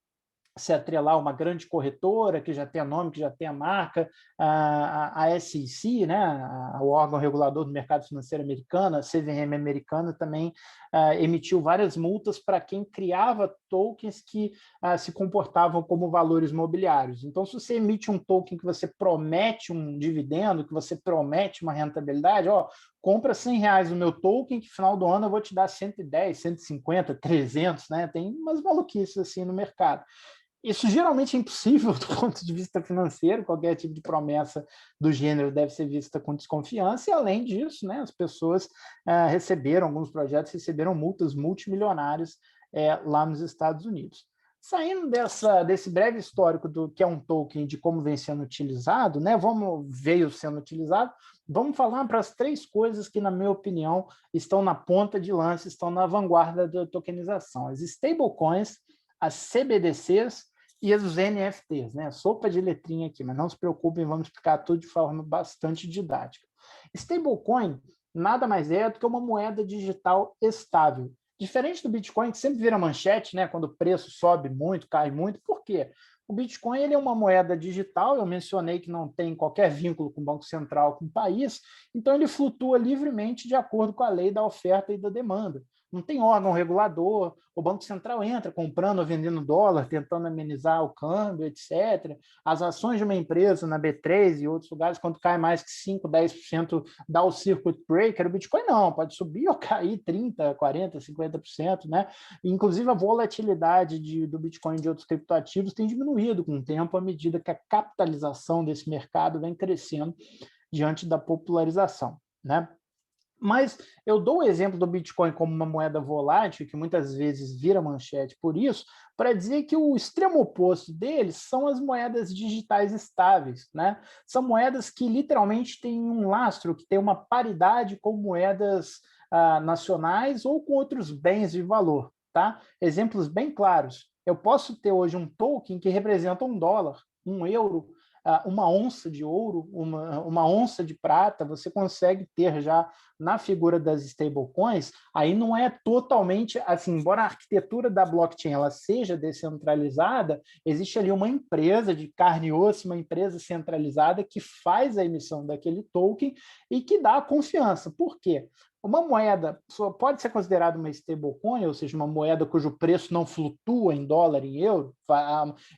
se atrelar a uma grande corretora que já tem nome, que já tem a marca, a SEC, né, o órgão regulador do mercado financeiro americano, a CVM americana também emitiu várias multas para quem criava tokens que se comportavam como valores mobiliários. Então, se você emite um token que você promete um dividendo, que você promete uma rentabilidade, compra R$100 no meu token, que no final do ano eu vou te dar 110, 150, 300, né? Tem umas maluquices assim no mercado. Isso geralmente é impossível do ponto de vista financeiro, qualquer tipo de promessa do gênero deve ser vista com desconfiança, e além disso, né, as pessoas alguns projetos receberam multas multimilionárias lá nos Estados Unidos. Saindo desse breve histórico do que é um token de como vem sendo utilizado, né, veio sendo utilizado, vamos falar para as 3 coisas que, na minha opinião, estão na ponta de lança, estão na vanguarda da tokenização. As stablecoins, as CBDCs e os NFTs, né? Sopa de letrinha aqui, mas não se preocupem, vamos explicar tudo de forma bastante didática. Stablecoin nada mais é do que uma moeda digital estável. Diferente do Bitcoin, que sempre vira manchete, né? Quando o preço sobe muito, cai muito. Por quê? O Bitcoin ele é uma moeda digital, eu mencionei que não tem qualquer vínculo com o Banco Central, com o país, então ele flutua livremente de acordo com a lei da oferta e da demanda. Não tem órgão regulador, o Banco Central entra comprando ou vendendo dólar, tentando amenizar o câmbio, etc. As ações de uma empresa na B3 e outros lugares, quando cai mais que 5%, 10%, dá o circuit breaker. O Bitcoin não, pode subir ou cair 30%, 40%, 50%, né? Inclusive, a volatilidade do Bitcoin e de outros criptoativos tem diminuído com o tempo, à medida que a capitalização desse mercado vem crescendo diante da popularização, né? Mas eu dou o exemplo do Bitcoin como uma moeda volátil, que muitas vezes vira manchete por isso, para dizer que o extremo oposto deles são as moedas digitais estáveis, né? São moedas que literalmente têm um lastro, que tem uma paridade com moedas nacionais ou com outros bens de valor, tá? Exemplos bem claros. Eu posso ter hoje um token que representa $1, €1, uma onça de ouro, uma onça de prata, você consegue ter já na figura das stablecoins. Aí não é totalmente assim, embora a arquitetura da blockchain ela seja descentralizada, existe ali uma empresa de carne e osso, uma empresa centralizada que faz a emissão daquele token e que dá a confiança. Por quê? Uma moeda pode ser considerada uma stablecoin, ou seja, uma moeda cujo preço não flutua em dólar, em euro.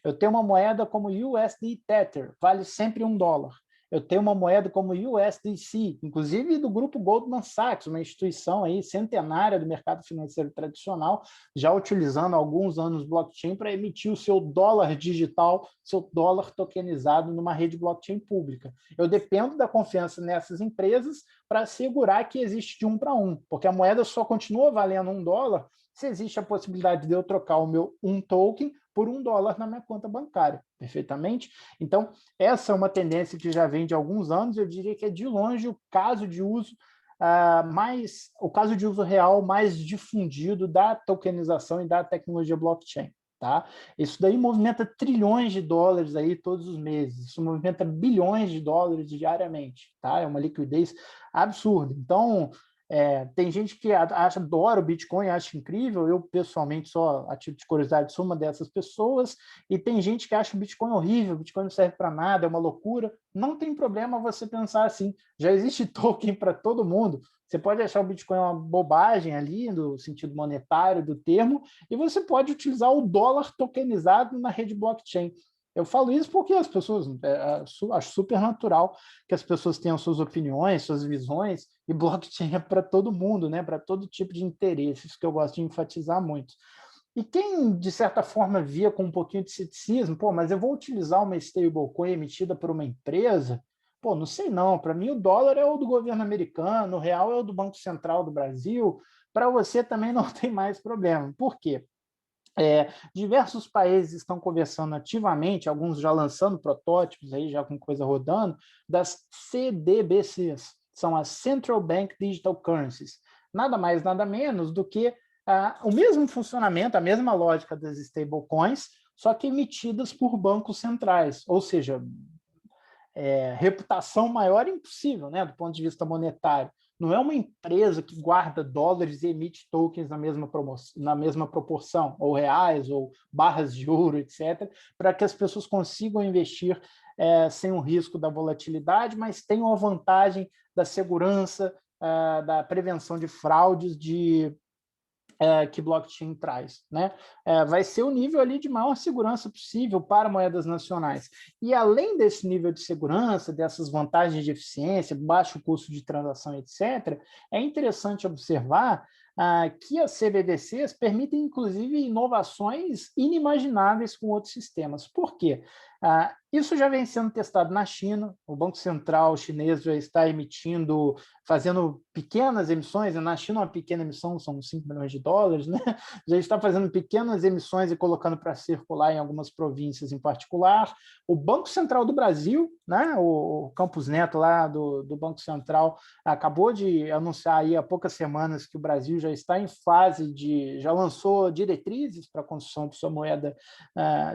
Eu tenho uma moeda como USD Tether, vale sempre $1. Eu tenho uma moeda como USDC, inclusive do grupo Goldman Sachs, uma instituição aí centenária do mercado financeiro tradicional, já utilizando há alguns anos blockchain para emitir o seu dólar digital, seu dólar tokenizado numa rede blockchain pública. Eu dependo da confiança nessas empresas para assegurar que existe de 1 para 1, porque a moeda só continua valendo $1 se existe a possibilidade de eu trocar o meu token por $1 na minha conta bancária, perfeitamente? Então, essa é uma tendência que já vem de alguns anos, eu diria que é de longe o caso de uso real mais difundido da tokenização e da tecnologia blockchain. Tá? Isso daí movimenta trilhões de dólares aí todos os meses, isso movimenta bilhões de dólares diariamente, tá? É uma liquidez absurda. Então, tem gente que adora o Bitcoin, acha incrível, eu pessoalmente só, a título de curiosidade, sou uma dessas pessoas, e tem gente que acha o Bitcoin horrível, o Bitcoin não serve para nada, é uma loucura. Não tem problema você pensar assim, já existe token para todo mundo. Você pode achar o Bitcoin uma bobagem ali, no sentido monetário do termo, e você pode utilizar o dólar tokenizado na rede blockchain. Eu falo isso porque as pessoas, acho super natural que as pessoas tenham suas opiniões, suas visões, e blockchain é para todo mundo, né? Para todo tipo de interesse, isso que eu gosto de enfatizar muito. E quem, de certa forma, via com um pouquinho de ceticismo, mas eu vou utilizar uma stablecoin emitida por uma empresa? Não sei não, para mim o dólar é o do governo americano, o real é o do Banco Central do Brasil, para você também não tem mais problema. Por quê? Diversos países estão conversando ativamente, alguns já lançando protótipos, aí já com coisa rodando, das CDBCs, são as Central Bank Digital Currencies. Nada mais, nada menos do que o mesmo funcionamento, a mesma lógica das stablecoins, só que emitidas por bancos centrais, ou seja, reputação maior impossível, né, do ponto de vista monetário. não é uma empresa que guarda dólares e emite tokens na mesma proporção, ou reais, ou barras de ouro, etc., para que as pessoas consigam investir sem o risco da volatilidade, mas tenham a vantagem da segurança, da prevenção de fraudes que blockchain traz, né? Vai ser o nível ali de maior segurança possível para moedas nacionais. E além desse nível de segurança, dessas vantagens de eficiência, baixo custo de transação, etc., é interessante observar que as CBDCs permitem, inclusive, inovações inimagináveis com outros sistemas. Por quê? Isso já vem sendo testado na China, o Banco Central chinês já está fazendo pequenas emissões, na China uma pequena emissão são 5 milhões de dólares, né? Já está fazendo pequenas emissões e colocando para circular em algumas províncias em particular. O Banco Central do Brasil, né? O Campos Neto lá do Banco Central acabou de anunciar aí há poucas semanas que o Brasil já está em fase já lançou diretrizes para a construção de sua moeda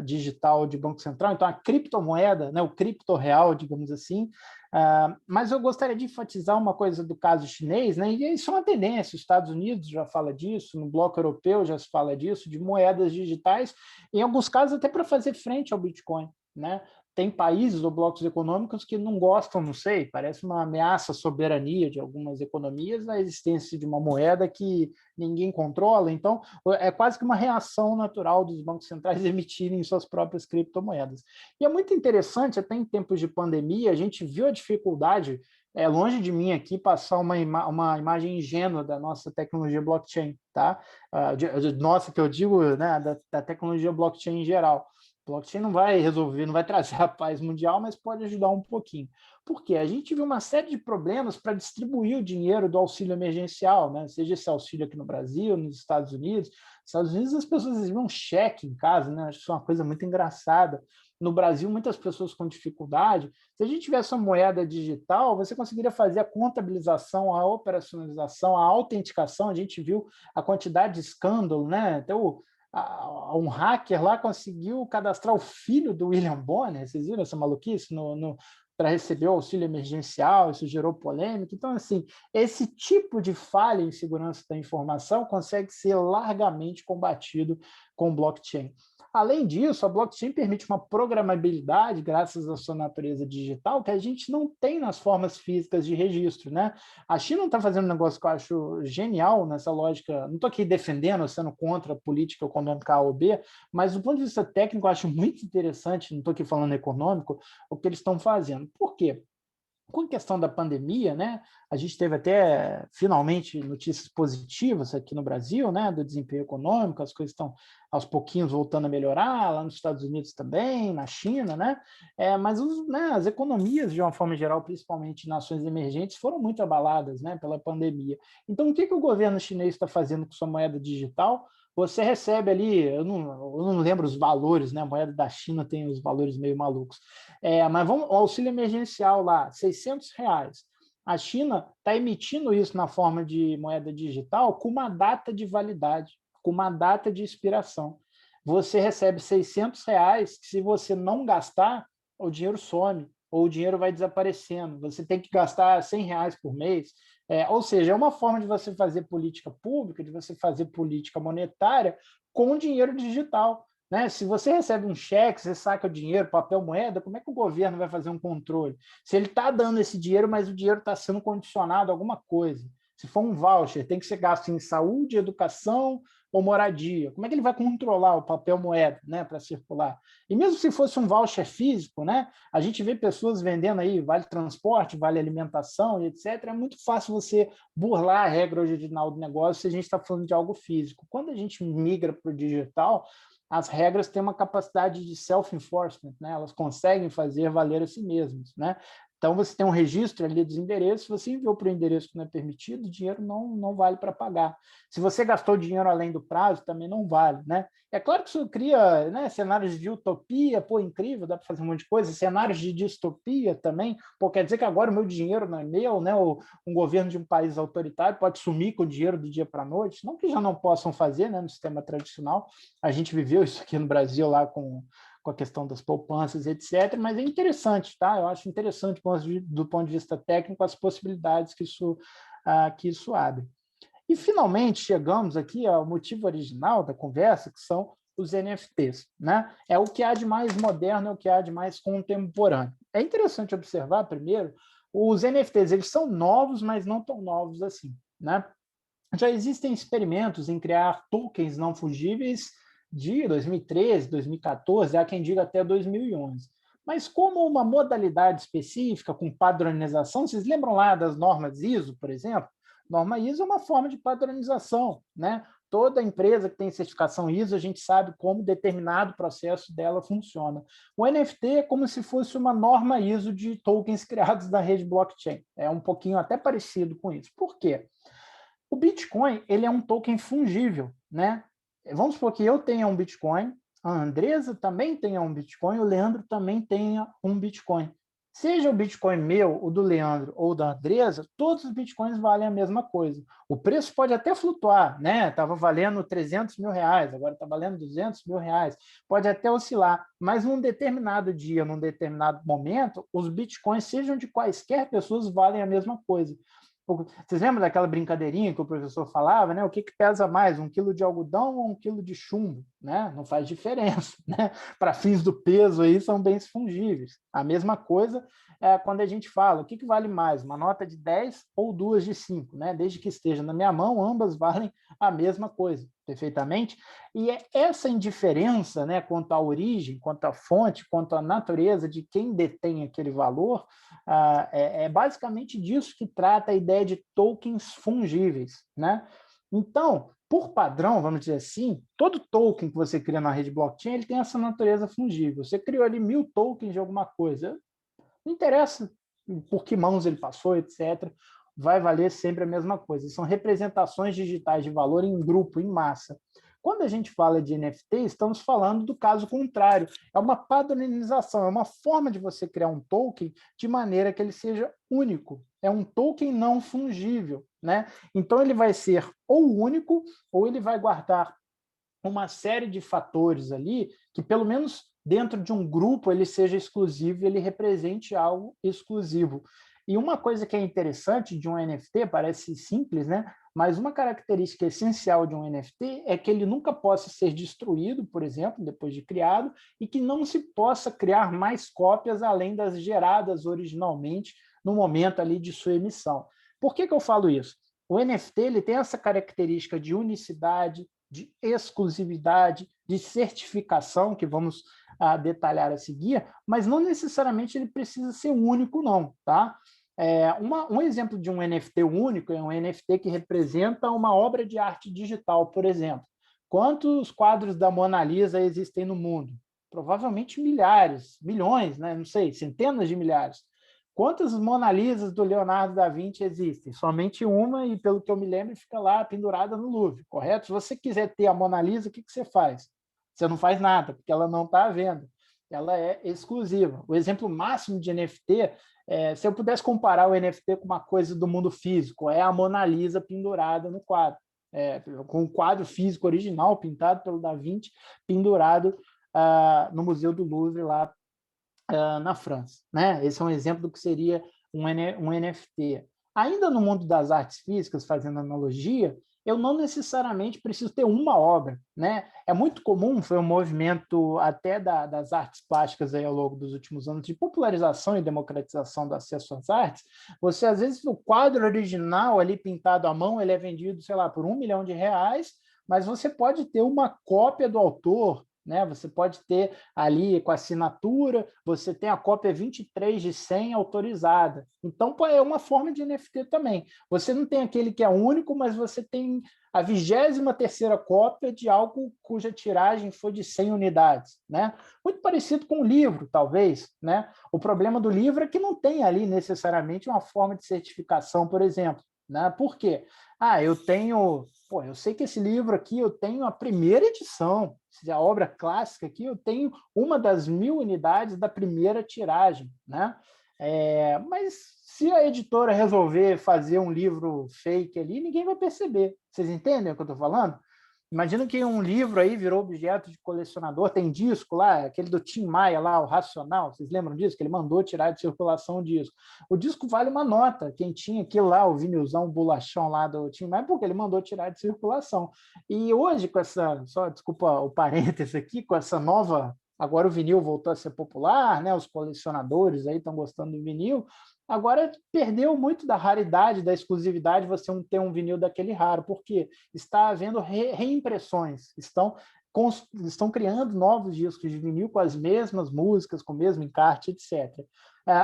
digital de Banco Central, então a criptomoeda, né, o criptorreal, digamos assim. Mas eu gostaria de enfatizar uma coisa do caso chinês, né, e isso é uma tendência, os Estados Unidos já fala disso, no bloco europeu já se fala disso, de moedas digitais, em alguns casos até para fazer frente ao Bitcoin, né? Tem países ou blocos econômicos que não gostam, não sei, parece uma ameaça à soberania de algumas economias a existência de uma moeda que ninguém controla. Então, é quase que uma reação natural dos bancos centrais emitirem suas próprias criptomoedas. E é muito interessante, até em tempos de pandemia, a gente viu a dificuldade, longe de mim aqui, passar uma imagem ingênua da nossa tecnologia blockchain, tá? Nossa, que eu digo, né, da tecnologia blockchain em geral. Blockchain não vai resolver, não vai trazer a paz mundial, mas pode ajudar um pouquinho. Por quê? A gente viu uma série de problemas para distribuir o dinheiro do auxílio emergencial, né? Seja esse auxílio aqui no Brasil, nos Estados Unidos. Nos Estados Unidos as pessoas recebiam um cheque em casa, né? Acho que isso é uma coisa muito engraçada. No Brasil, muitas pessoas com dificuldade. Se a gente tivesse uma moeda digital, você conseguiria fazer a contabilização, a operacionalização, a autenticação. A gente viu a quantidade de escândalo, né? Até um hacker lá conseguiu cadastrar o filho do William Bonner, vocês viram essa maluquice? Para receber o auxílio emergencial, isso gerou polêmica. Então, assim, esse tipo de falha em segurança da informação consegue ser largamente combatido com blockchain. Além disso, a blockchain permite uma programabilidade, graças à sua natureza digital, que a gente não tem nas formas físicas de registro, né? A China está fazendo um negócio que eu acho genial nessa lógica. Não estou aqui defendendo, sendo contra a política econômica A ou B, mas do ponto de vista técnico, eu acho muito interessante, não estou aqui falando econômico, o que eles estão fazendo. Por quê? Com a questão da pandemia, né, a gente teve até, finalmente, notícias positivas aqui no Brasil, né, do desempenho econômico, as coisas estão aos pouquinhos voltando a melhorar, lá nos Estados Unidos também, na China, né, mas as economias, de uma forma geral, principalmente em nações emergentes, foram muito abaladas, né, pela pandemia. Então, o que o governo chinês está fazendo com sua moeda digital? Você recebe ali, eu não lembro os valores, né? A moeda da China tem os valores meio malucos. Mas o auxílio emergencial lá, R$600. A China está emitindo isso na forma de moeda digital com uma data de validade, com uma data de expiração. Você recebe R$600, que se você não gastar, o dinheiro some, ou o dinheiro vai desaparecendo. Você tem que gastar R$100 por mês. Ou seja, é uma forma de você fazer política pública, de você fazer política monetária com dinheiro digital. Né? Se você recebe um cheque, você saca o dinheiro, papel, moeda, como é que o governo vai fazer um controle? Se ele está dando esse dinheiro, mas o dinheiro está sendo condicionado a alguma coisa. Se for um voucher, tem que ser gasto em saúde, educação ou moradia. Como é que ele vai controlar o papel moeda, né, para circular? E mesmo se fosse um voucher físico, né, a gente vê pessoas vendendo aí vale transporte, vale alimentação, etc. É muito fácil você burlar a regra original do negócio se a gente está falando de algo físico. Quando a gente migra para o digital, as regras têm uma capacidade de self-enforcement, né? Elas conseguem fazer valer a si mesmas, né? Então, você tem um registro ali dos endereços, você enviou para o endereço que não é permitido, o dinheiro não vale para pagar. Se você gastou dinheiro além do prazo, também não vale, né? É claro que isso cria, né, cenários de utopia, pô, incrível, dá para fazer um monte de coisa, cenários de distopia também, pô, quer dizer que agora o meu dinheiro não é meu, né? Um governo de um país autoritário pode sumir com o dinheiro do dia para a noite, não que já não possam fazer, né, no sistema tradicional, a gente viveu isso aqui no Brasil lá com a questão das poupanças, etc., mas é interessante, tá? Eu acho interessante do ponto de vista técnico as possibilidades que isso que isso abre. E, finalmente, chegamos aqui ao motivo original da conversa, que são os NFTs, né? É o que há de mais moderno, é o que há de mais contemporâneo. É interessante observar, primeiro, os NFTs, eles são novos, mas não tão novos assim, né? Já existem experimentos em criar tokens não fungíveis de 2013, 2014, há quem diga até 2011. Mas como uma modalidade específica, com padronização, vocês lembram lá das normas ISO, por exemplo? Norma ISO é uma forma de padronização, né? Toda empresa que tem certificação ISO, a gente sabe como determinado processo dela funciona. O NFT é como se fosse uma norma ISO de tokens criados na rede blockchain. É um pouquinho até parecido com isso. Por quê? O Bitcoin, ele é um token fungível, né? Vamos supor que eu tenha um Bitcoin, a Andresa também tenha um Bitcoin, o Leandro também tenha um Bitcoin. Seja o Bitcoin meu, o do Leandro ou da Andresa, todos os Bitcoins valem a mesma coisa. O preço pode até flutuar, né? Estava valendo 300 mil reais, agora está valendo 200 mil reais. Pode até oscilar, mas num determinado dia, num determinado momento, os Bitcoins, sejam de quaisquer pessoas, valem a mesma coisa. Vocês lembram daquela brincadeirinha que o professor falava, né? O que pesa mais, 1 quilo de algodão ou 1 quilo de chumbo? Né? Não faz diferença. Né? Para fins do peso, aí, são bens fungíveis. A mesma coisa é quando a gente fala, o que vale mais, uma nota de 10 ou 2 de 5? Né? Desde que esteja na minha mão, ambas valem a mesma coisa, perfeitamente. E é essa indiferença, né, quanto à origem, quanto à fonte, quanto à natureza de quem detém aquele valor, é basicamente disso que trata a ideia de tokens fungíveis, né? Então, por padrão, vamos dizer assim, todo token que você cria na rede blockchain, ele tem essa natureza fungível. Você criou ali 1000 tokens de alguma coisa, não interessa por que mãos ele passou, etc., vai valer sempre a mesma coisa. São representações digitais de valor em grupo, em massa. Quando a gente fala de NFT, estamos falando do caso contrário. É uma padronização, é uma forma de você criar um token de maneira que ele seja único. É um token não fungível, né? Então, ele vai ser ou único, ou ele vai guardar uma série de fatores ali que, pelo menos dentro de um grupo, ele seja exclusivo, ele represente algo exclusivo. E uma coisa que é interessante de um NFT, parece simples, né? Mas uma característica essencial de um NFT é que ele nunca possa ser destruído, por exemplo, depois de criado, e que não se possa criar mais cópias além das geradas originalmente no momento ali de sua emissão. Por que eu falo isso? O NFT ele tem essa característica de unicidade, de exclusividade, de certificação, que vamos detalhar a seguir, mas não necessariamente ele precisa ser único, não, tá? Um exemplo de um NFT único é um NFT que representa uma obra de arte digital, por exemplo. Quantos quadros da Mona Lisa existem no mundo? Provavelmente milhares, milhões, né? Não sei, centenas de milhares. Quantas Mona Lisas do Leonardo da Vinci existem? Somente uma, e pelo que eu me lembro, fica lá pendurada no Louvre, correto? Se você quiser ter a Mona Lisa, o que você faz? Você não faz nada, porque ela não está à venda. Ela é exclusiva. O exemplo máximo de NFT, se eu pudesse comparar o NFT com uma coisa do mundo físico, é a Mona Lisa pendurada no quadro, com o quadro físico original, pintado pelo Da Vinci, pendurado no Museu do Louvre, lá na França, né? Esse é um exemplo do que seria um NFT. Ainda no mundo das artes físicas, fazendo analogia, eu não necessariamente preciso ter uma obra, né? É muito comum, foi um movimento até das artes plásticas aí ao longo dos últimos anos de popularização e democratização do acesso às artes. Você, às vezes, o quadro original ali pintado à mão, ele é vendido, sei lá, por R$1 milhão, mas você pode ter uma cópia do autor, né? Você pode ter ali com a assinatura, você tem a cópia 23 de 100 autorizada. Então, é uma forma de NFT também. Você não tem aquele que é único, mas você tem a 23ª cópia de algo cuja tiragem foi de 100 unidades. Né? Muito parecido com o livro, talvez. Né? O problema do livro é que não tem ali necessariamente uma forma de certificação, por exemplo. Né? Por quê? Eu sei que esse livro aqui eu tenho a primeira edição, a obra clássica aqui, eu tenho uma das 1000 unidades da primeira tiragem, né? Mas se a editora resolver fazer um livro fake ali, ninguém vai perceber. Vocês entendem o que eu estou falando? Imagina que um livro aí virou objeto de colecionador, tem disco lá, aquele do Tim Maia lá, o Racional, vocês lembram disso? Que ele mandou tirar de circulação o disco. O disco vale uma nota, quem tinha aquilo lá, o vinilzão, o bolachão lá do Tim Maia, porque ele mandou tirar de circulação. E hoje, com essa, só desculpa o parênteses aqui, com essa nova, agora o vinil voltou a ser popular, né? Os colecionadores aí estão gostando do vinil. Agora perdeu muito da raridade, da exclusividade você ter um vinil daquele raro, porque está havendo reimpressões, estão criando novos discos de vinil com as mesmas músicas, com o mesmo encarte, etc.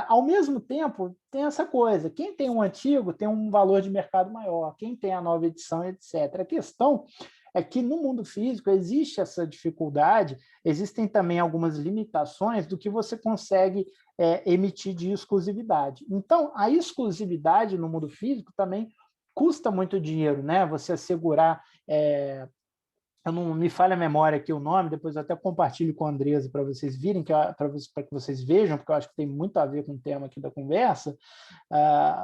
Ao mesmo tempo, tem essa coisa, quem tem um antigo tem um valor de mercado maior, quem tem a nova edição, etc. A questão é que no mundo físico existe essa dificuldade, existem também algumas limitações do que você consegue emitir de exclusividade. Então, a exclusividade no mundo físico também custa muito dinheiro, né? Você assegurar... eu não me falha a memória aqui o nome, depois eu até compartilho com a Andresa para vocês virem, para que vocês vejam, porque eu acho que tem muito a ver com o tema aqui da conversa,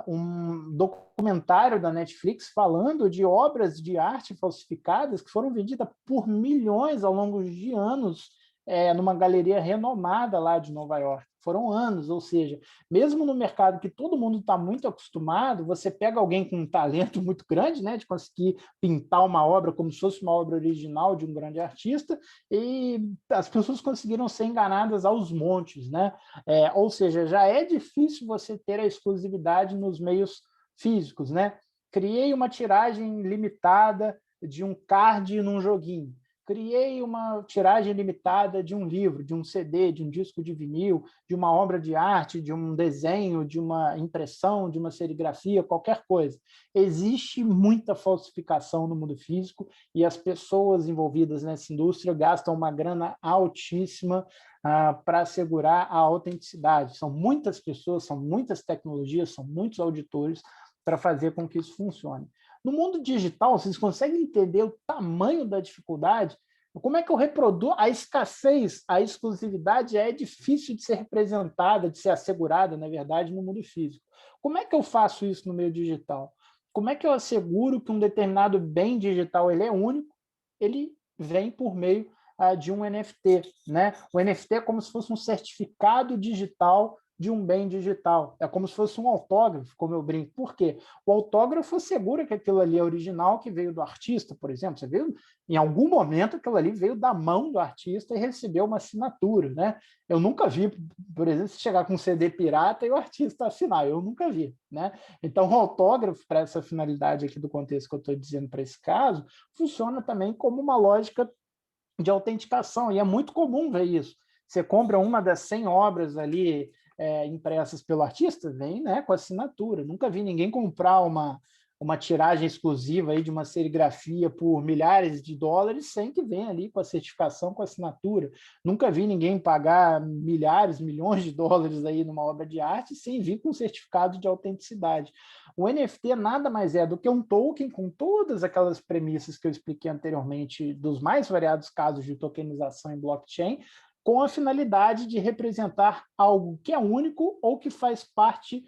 um documentário da Netflix falando de obras de arte falsificadas que foram vendidas por milhões ao longo de anos numa galeria renomada lá de Nova York. Foram anos, ou seja, mesmo no mercado que todo mundo está muito acostumado, você pega alguém com um talento muito grande, né, de conseguir pintar uma obra como se fosse uma obra original de um grande artista, e as pessoas conseguiram ser enganadas aos montes, né? Ou seja, já é difícil você ter a exclusividade nos meios físicos, né? Criei uma tiragem limitada de um card num joguinho. Criei uma tiragem limitada de um livro, de um CD, de um disco de vinil, de uma obra de arte, de um desenho, de uma impressão, de uma serigrafia, qualquer coisa. Existe muita falsificação no mundo físico e as pessoas envolvidas nessa indústria gastam uma grana altíssima para assegurar a autenticidade. São muitas pessoas, são muitas tecnologias, são muitos auditores para fazer com que isso funcione. No mundo digital, vocês conseguem entender o tamanho da dificuldade? Como é que eu reproduzo a escassez, a exclusividade é difícil de ser representada, de ser assegurada, na verdade, no mundo físico. Como é que eu faço isso no meio digital? Como é que eu asseguro que um determinado bem digital ele é único? Ele vem por meio de um NFT, né? O NFT é como se fosse um certificado digital de um bem digital. É como se fosse um autógrafo, como eu brinco. Por quê? O autógrafo assegura que aquilo ali é original, que veio do artista, por exemplo. Você viu? Em algum momento, aquilo ali veio da mão do artista e recebeu uma assinatura, né? Eu nunca vi, por exemplo, se chegar com um CD pirata e o artista assinar. Eu nunca vi, né? Então, o autógrafo, para essa finalidade aqui do contexto que eu estou dizendo para esse caso, funciona também como uma lógica de autenticação, e é muito comum ver isso. Você compra uma das 100 obras ali impressas pelo artista, vem, né, com assinatura. Nunca vi ninguém comprar uma tiragem exclusiva aí de uma serigrafia por milhares de dólares sem que venha ali com a certificação, com a assinatura. Nunca vi ninguém pagar milhares, milhões de dólares aí numa obra de arte sem vir com certificado de autenticidade. O NFT nada mais é do que um token com todas aquelas premissas que eu expliquei anteriormente dos mais variados casos de tokenização em blockchain, com a finalidade de representar algo que é único ou que faz parte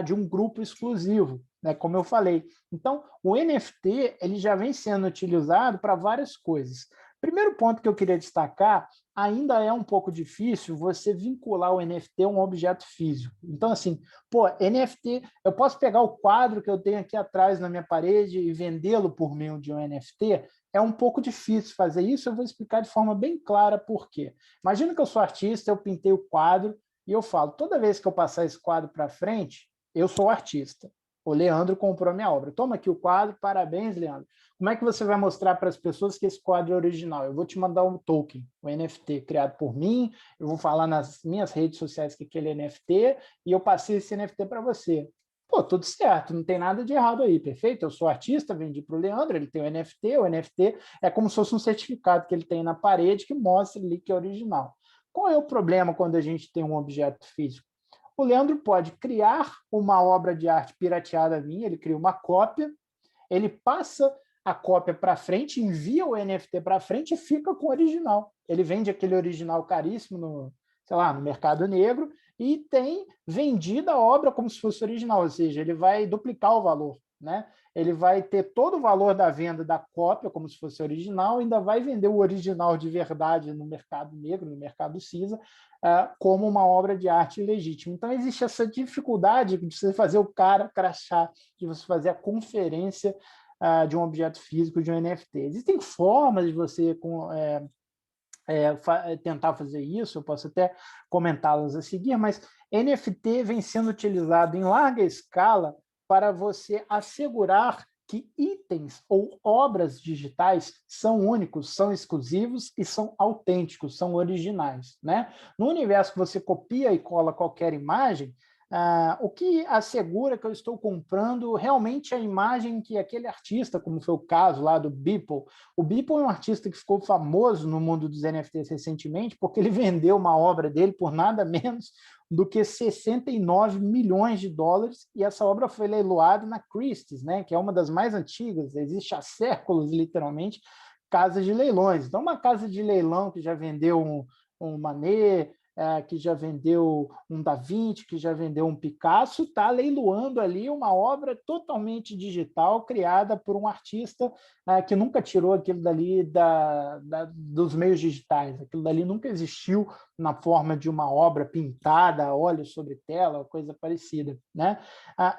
de um grupo exclusivo, né, como eu falei. Então, o NFT ele já vem sendo utilizado para várias coisas. Primeiro ponto que eu queria destacar, ainda é um pouco difícil você vincular o NFT a um objeto físico. Então, assim, NFT, eu posso pegar o quadro que eu tenho aqui atrás na minha parede e vendê-lo por meio de um NFT? É um pouco difícil fazer isso, eu vou explicar de forma bem clara por quê. Imagina que eu sou artista, eu pintei o quadro e eu falo, toda vez que eu passar esse quadro para frente, eu sou artista. O Leandro comprou a minha obra. Toma aqui o quadro, parabéns, Leandro. Como é que você vai mostrar para as pessoas que esse quadro é original? Eu vou te mandar um token, um NFT criado por mim, eu vou falar nas minhas redes sociais que aquele é NFT e eu passei esse NFT para você. Tudo certo, não tem nada de errado aí, perfeito? Eu sou artista, vendi para o Leandro, ele tem o NFT é como se fosse um certificado que ele tem na parede que mostra ali que é original. Qual é o problema quando a gente tem um objeto físico? O Leandro pode criar uma obra de arte pirateada minha, ele cria uma cópia, ele passa a cópia para frente, envia o NFT para frente e fica com o original. Ele vende aquele original caríssimo no mercado negro e tem vendida a obra como se fosse original, ou seja, ele vai duplicar o valor. né? Ele vai ter todo o valor da venda da cópia, como se fosse original, ainda vai vender o original de verdade no mercado negro, no mercado cinza, como uma obra de arte legítima. Então, existe essa dificuldade de você fazer o cara crachar, de você fazer a conferência de um objeto físico, de um NFT. Existem formas de você tentar fazer isso, eu posso até comentá-las a seguir, mas NFT vem sendo utilizado em larga escala para você assegurar que itens ou obras digitais são únicos, são exclusivos e são autênticos, são originais, né? No universo que você copia e cola qualquer imagem, o que assegura que eu estou comprando realmente a imagem que aquele artista, como foi o caso lá do Beeple. O Beeple é um artista que ficou famoso no mundo dos NFTs recentemente porque ele vendeu uma obra dele por nada menos do que 69 milhões de dólares, e essa obra foi leiloada na Christie's, né, que é uma das mais antigas, existe há séculos, literalmente, casas de leilões. Então, uma casa de leilão que já vendeu um Manet, que já vendeu um Da Vinci, que já vendeu um Picasso, está leiloando ali uma obra totalmente digital, criada por um artista que nunca tirou aquilo dali dos meios digitais. Aquilo dali nunca existiu na forma de uma obra pintada, óleo sobre tela, coisa parecida, né?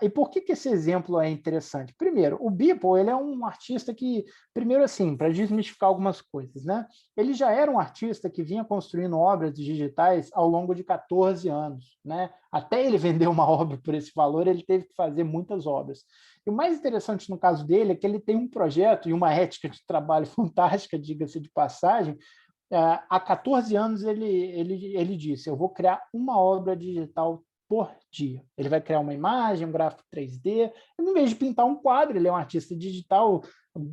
E por que esse exemplo é interessante? Primeiro, o Beeple, ele é um artista que, primeiro assim, para desmistificar algumas coisas, né? Ele já era um artista que vinha construindo obras digitais ao longo de 14 anos, né? Até ele vender uma obra por esse valor, ele teve que fazer muitas obras. E o mais interessante no caso dele é que ele tem um projeto e uma ética de trabalho fantástica, diga-se de passagem. Há 14 anos ele disse, eu vou criar uma obra digital por dia. Ele vai criar uma imagem, um gráfico 3D, em vez de pintar um quadro, ele é um artista digital,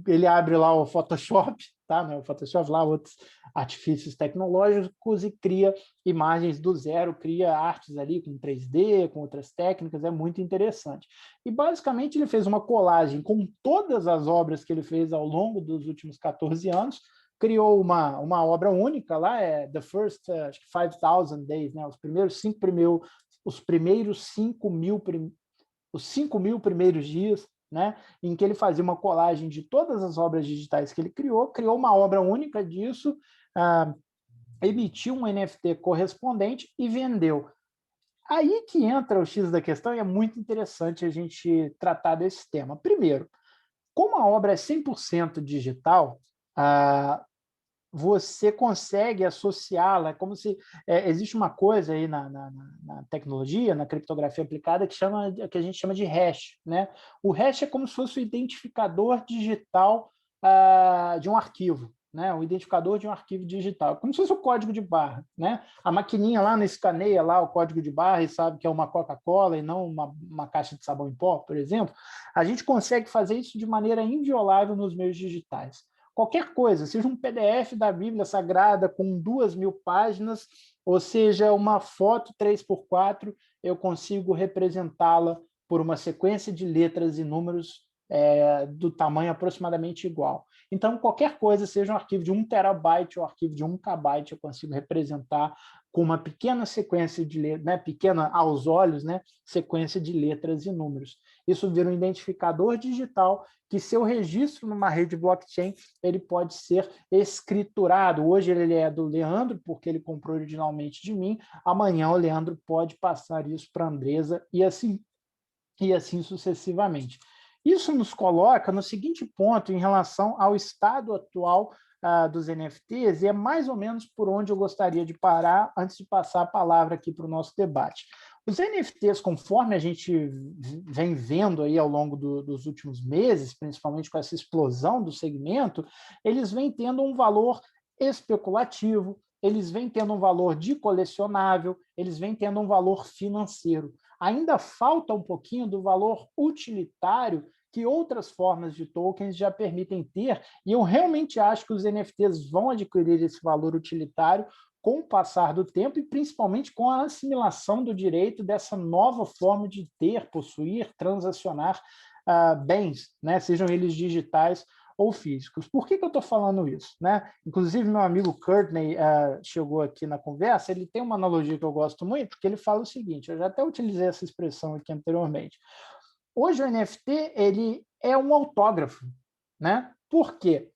ele abre lá o Photoshop, tá? Não é o Photoshop, lá outros artifícios tecnológicos, e cria imagens do zero, cria artes ali com 3D, com outras técnicas, é muito interessante. E basicamente ele fez uma colagem com todas as obras que ele fez ao longo dos últimos 14 anos, criou uma obra única lá, The First 5,000 Days, né? Os primeiros 5 mil primeiros dias, né? Em que ele fazia uma colagem de todas as obras digitais que ele criou uma obra única disso, emitiu um NFT correspondente e vendeu. Aí que entra o X da questão, e é muito interessante a gente tratar desse tema. Primeiro, como a obra é 100% digital, você consegue associá-la, como se existe uma coisa aí na tecnologia, na criptografia aplicada, que a gente chama de hash, né? O hash é como se fosse o identificador digital de um arquivo, né? O identificador de um arquivo digital, como se fosse o código de barra, né? A maquininha lá não escaneia lá o código de barra e sabe que é uma Coca-Cola e não uma caixa de sabão em pó, por exemplo. A gente consegue fazer isso de maneira inviolável nos meios digitais. Qualquer coisa, seja um PDF da Bíblia Sagrada com 2.000 páginas, ou seja uma foto 3x4, eu consigo representá-la por uma sequência de letras e números do tamanho aproximadamente igual. Então, qualquer coisa, seja um arquivo de 1 terabyte ou um arquivo de 1 kbyte, eu consigo representar com uma pequena sequência de letras, né, pequena aos olhos, né, sequência de letras e números. Isso vira um identificador digital que, se eu registro numa rede blockchain, ele pode ser escriturado. Hoje ele é do Leandro, porque ele comprou originalmente de mim. Amanhã o Leandro pode passar isso para a Andresa e assim sucessivamente. Isso nos coloca no seguinte ponto em relação ao estado atual dos NFTs, e é mais ou menos por onde eu gostaria de parar antes de passar a palavra aqui para o nosso debate. Os NFTs, conforme a gente vem vendo aí ao longo dos últimos meses, principalmente com essa explosão do segmento, eles vêm tendo um valor especulativo, eles vêm tendo um valor de colecionável, eles vêm tendo um valor financeiro. Ainda falta um pouquinho do valor utilitário que outras formas de tokens já permitem ter, e eu realmente acho que os NFTs vão adquirir esse valor utilitário com o passar do tempo e principalmente com a assimilação do direito dessa nova forma de ter, possuir, transacionar bens, né? Sejam eles digitais ou físicos. Por que eu estou falando isso, né? Inclusive, meu amigo Courtney chegou aqui na conversa, ele tem uma analogia que eu gosto muito, que ele fala o seguinte, eu já até utilizei essa expressão aqui anteriormente. hoje o NFT ele é um autógrafo, né? Por quê?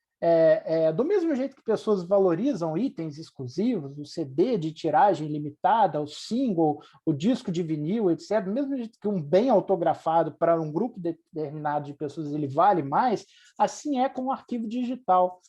Do mesmo jeito que pessoas valorizam itens exclusivos, o CD de tiragem limitada, o single, o disco de vinil, etc., do mesmo jeito que um bem autografado para um grupo determinado de pessoas ele vale mais, assim é com o arquivo digital.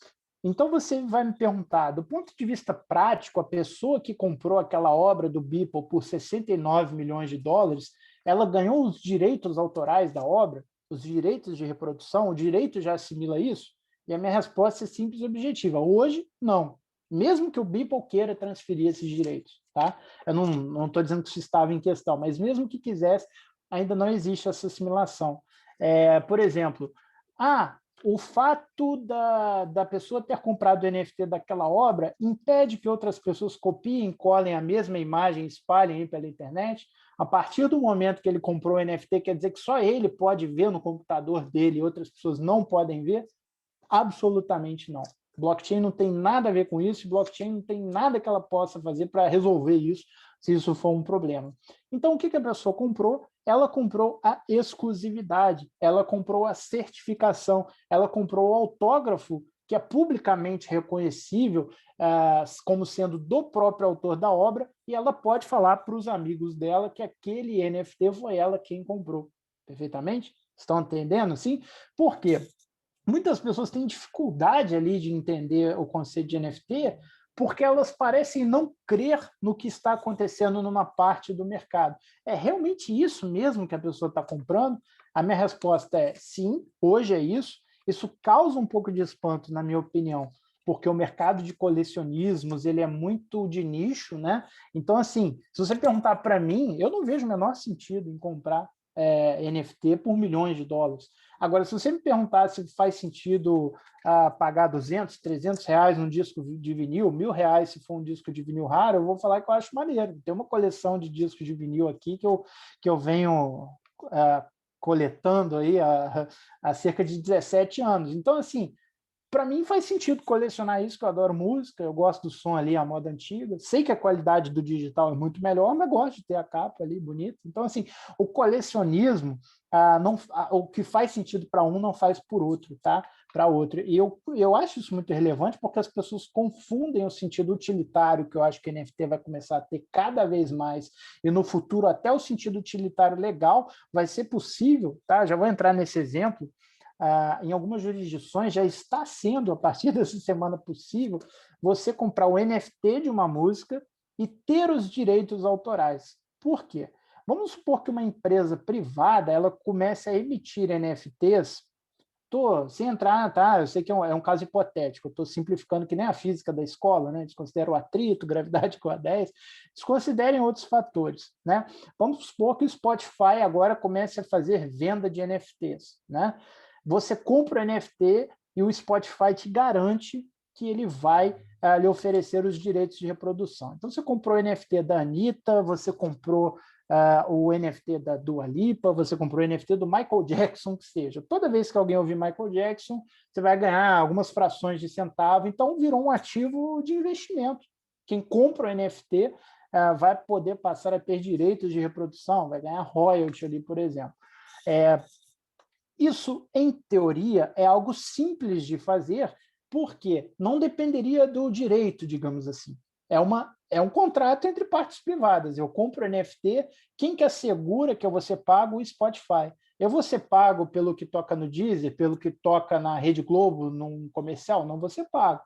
Então, você vai me perguntar, do ponto de vista prático, a pessoa que comprou aquela obra do Beeple por 69 milhões de dólares, ela ganhou os direitos autorais da obra, os direitos de reprodução, o direito já assimila isso? E a minha resposta é simples e objetiva. Hoje, não. Mesmo que o Beeple queira transferir esses direitos. Tá? Eu não estou dizendo que isso estava em questão, mas mesmo que quisesse, ainda não existe essa assimilação. Por exemplo, o fato da pessoa ter comprado o NFT daquela obra impede que outras pessoas copiem, colhem a mesma imagem, espalhem pela internet. A partir do momento que ele comprou o NFT, quer dizer que só ele pode ver no computador dele e outras pessoas não podem ver? Absolutamente não. Blockchain não tem nada a ver com isso, blockchain não tem nada que ela possa fazer para resolver isso, se isso for um problema. Então, o que a pessoa comprou? Ela comprou a exclusividade, ela comprou a certificação, ela comprou o autógrafo, que é publicamente reconhecível como sendo do próprio autor da obra, e ela pode falar para os amigos dela que aquele NFT foi ela quem comprou. Perfeitamente? Estão entendendo? Sim? Por quê? Muitas pessoas têm dificuldade ali de entender o conceito de NFT porque elas parecem não crer no que está acontecendo numa parte do mercado. É realmente isso mesmo que a pessoa está comprando? A minha resposta é sim, hoje é isso. Isso causa um pouco de espanto, na minha opinião, porque o mercado de colecionismos ele é muito de nicho, né? Então, assim, se você perguntar para mim, eu não vejo o menor sentido em comprar NFT por milhões de dólares. Agora, se você me perguntar se faz sentido pagar 200, 300 reais num disco de vinil, R$1.000 se for um disco de vinil raro, eu vou falar que eu acho maneiro. Tem uma coleção de discos de vinil aqui que eu venho coletando aí há cerca de 17 anos. Então, assim, para mim faz sentido colecionar isso, que eu adoro música, eu gosto do som ali, a moda antiga. Sei que a qualidade do digital é muito melhor, mas gosto de ter a capa ali bonita. Então, assim, o colecionismo, o que faz sentido para um não faz por outro, tá? Para outro. E eu acho isso muito relevante porque as pessoas confundem o sentido utilitário, que eu acho que o NFT vai começar a ter cada vez mais, e no futuro até o sentido utilitário legal vai ser possível, tá? Já vou entrar nesse exemplo. Em algumas jurisdições já está sendo, a partir dessa semana possível, você comprar o NFT de uma música e ter os direitos autorais. Por quê? Vamos supor que uma empresa privada ela comece a emitir NFTs. Sem entrar, tá? Eu sei que é um caso hipotético, eu estou simplificando que nem a física da escola, né? Desconsidera o atrito, gravidade com a 10, desconsiderem outros fatores, né? Vamos supor que o Spotify agora comece a fazer venda de NFTs, né? Você compra o NFT e o Spotify te garante que ele vai lhe oferecer os direitos de reprodução. Então, você comprou o NFT da Anitta, você comprou o NFT da Dua Lipa, você comprou o NFT do Michael Jackson, que seja. Toda vez que alguém ouvir Michael Jackson, você vai ganhar algumas frações de centavo, então virou um ativo de investimento. Quem compra o NFT vai poder passar a ter direitos de reprodução, vai ganhar royalty ali, por exemplo. Isso, em teoria, é algo simples de fazer, porque não dependeria do direito, digamos assim. É um contrato entre partes privadas. Eu compro NFT, quem que assegura que eu vou ser pago? O Spotify. Eu vou ser pago pelo que toca no Deezer, pelo que toca na Rede Globo, num comercial? Não vou ser pago.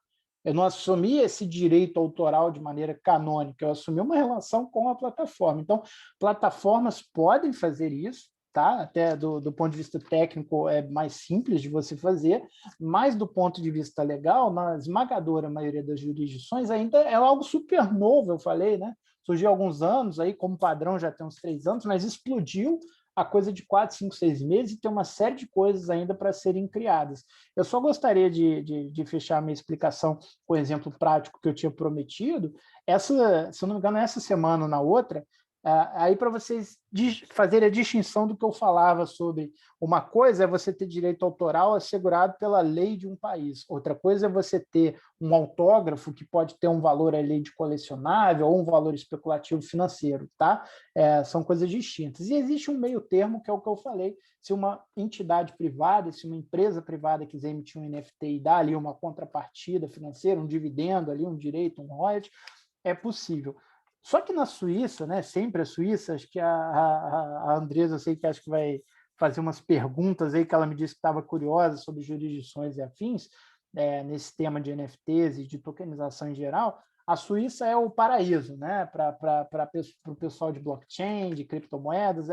Eu não assumi esse direito autoral de maneira canônica, eu assumi uma relação com a plataforma. Então, plataformas podem fazer isso, tá? Até do ponto de vista técnico é mais simples de você fazer, mas do ponto de vista legal, na esmagadora maioria das jurisdições ainda é algo super novo, eu falei, né? Surgiu há alguns anos, aí como padrão já tem uns 3 anos, mas explodiu a coisa de 4, 5, 6 meses e tem uma série de coisas ainda para serem criadas. Eu só gostaria de fechar a minha explicação com o exemplo prático que eu tinha prometido. Se eu não me engano, essa semana ou na outra, Aí, para vocês fazerem a distinção do que eu falava sobre uma coisa é você ter direito autoral assegurado pela lei de um país. Outra coisa é você ter um autógrafo que pode ter um valor ali de colecionável ou um valor especulativo financeiro, tá? São coisas distintas. E existe um meio termo, que é o que eu falei. Se uma entidade privada, se uma empresa privada quiser emitir um NFT e dar ali uma contrapartida financeira, um dividendo, ali, um direito, um royalty, é possível. Só que na Suíça, né, sempre a Suíça, acho que a Andresa, eu sei que acho que vai fazer umas perguntas aí, que ela me disse que estava curiosa sobre jurisdições e afins, nesse tema de NFTs e de tokenização em geral. A Suíça é o paraíso, né, para o pessoal de blockchain, de criptomoedas.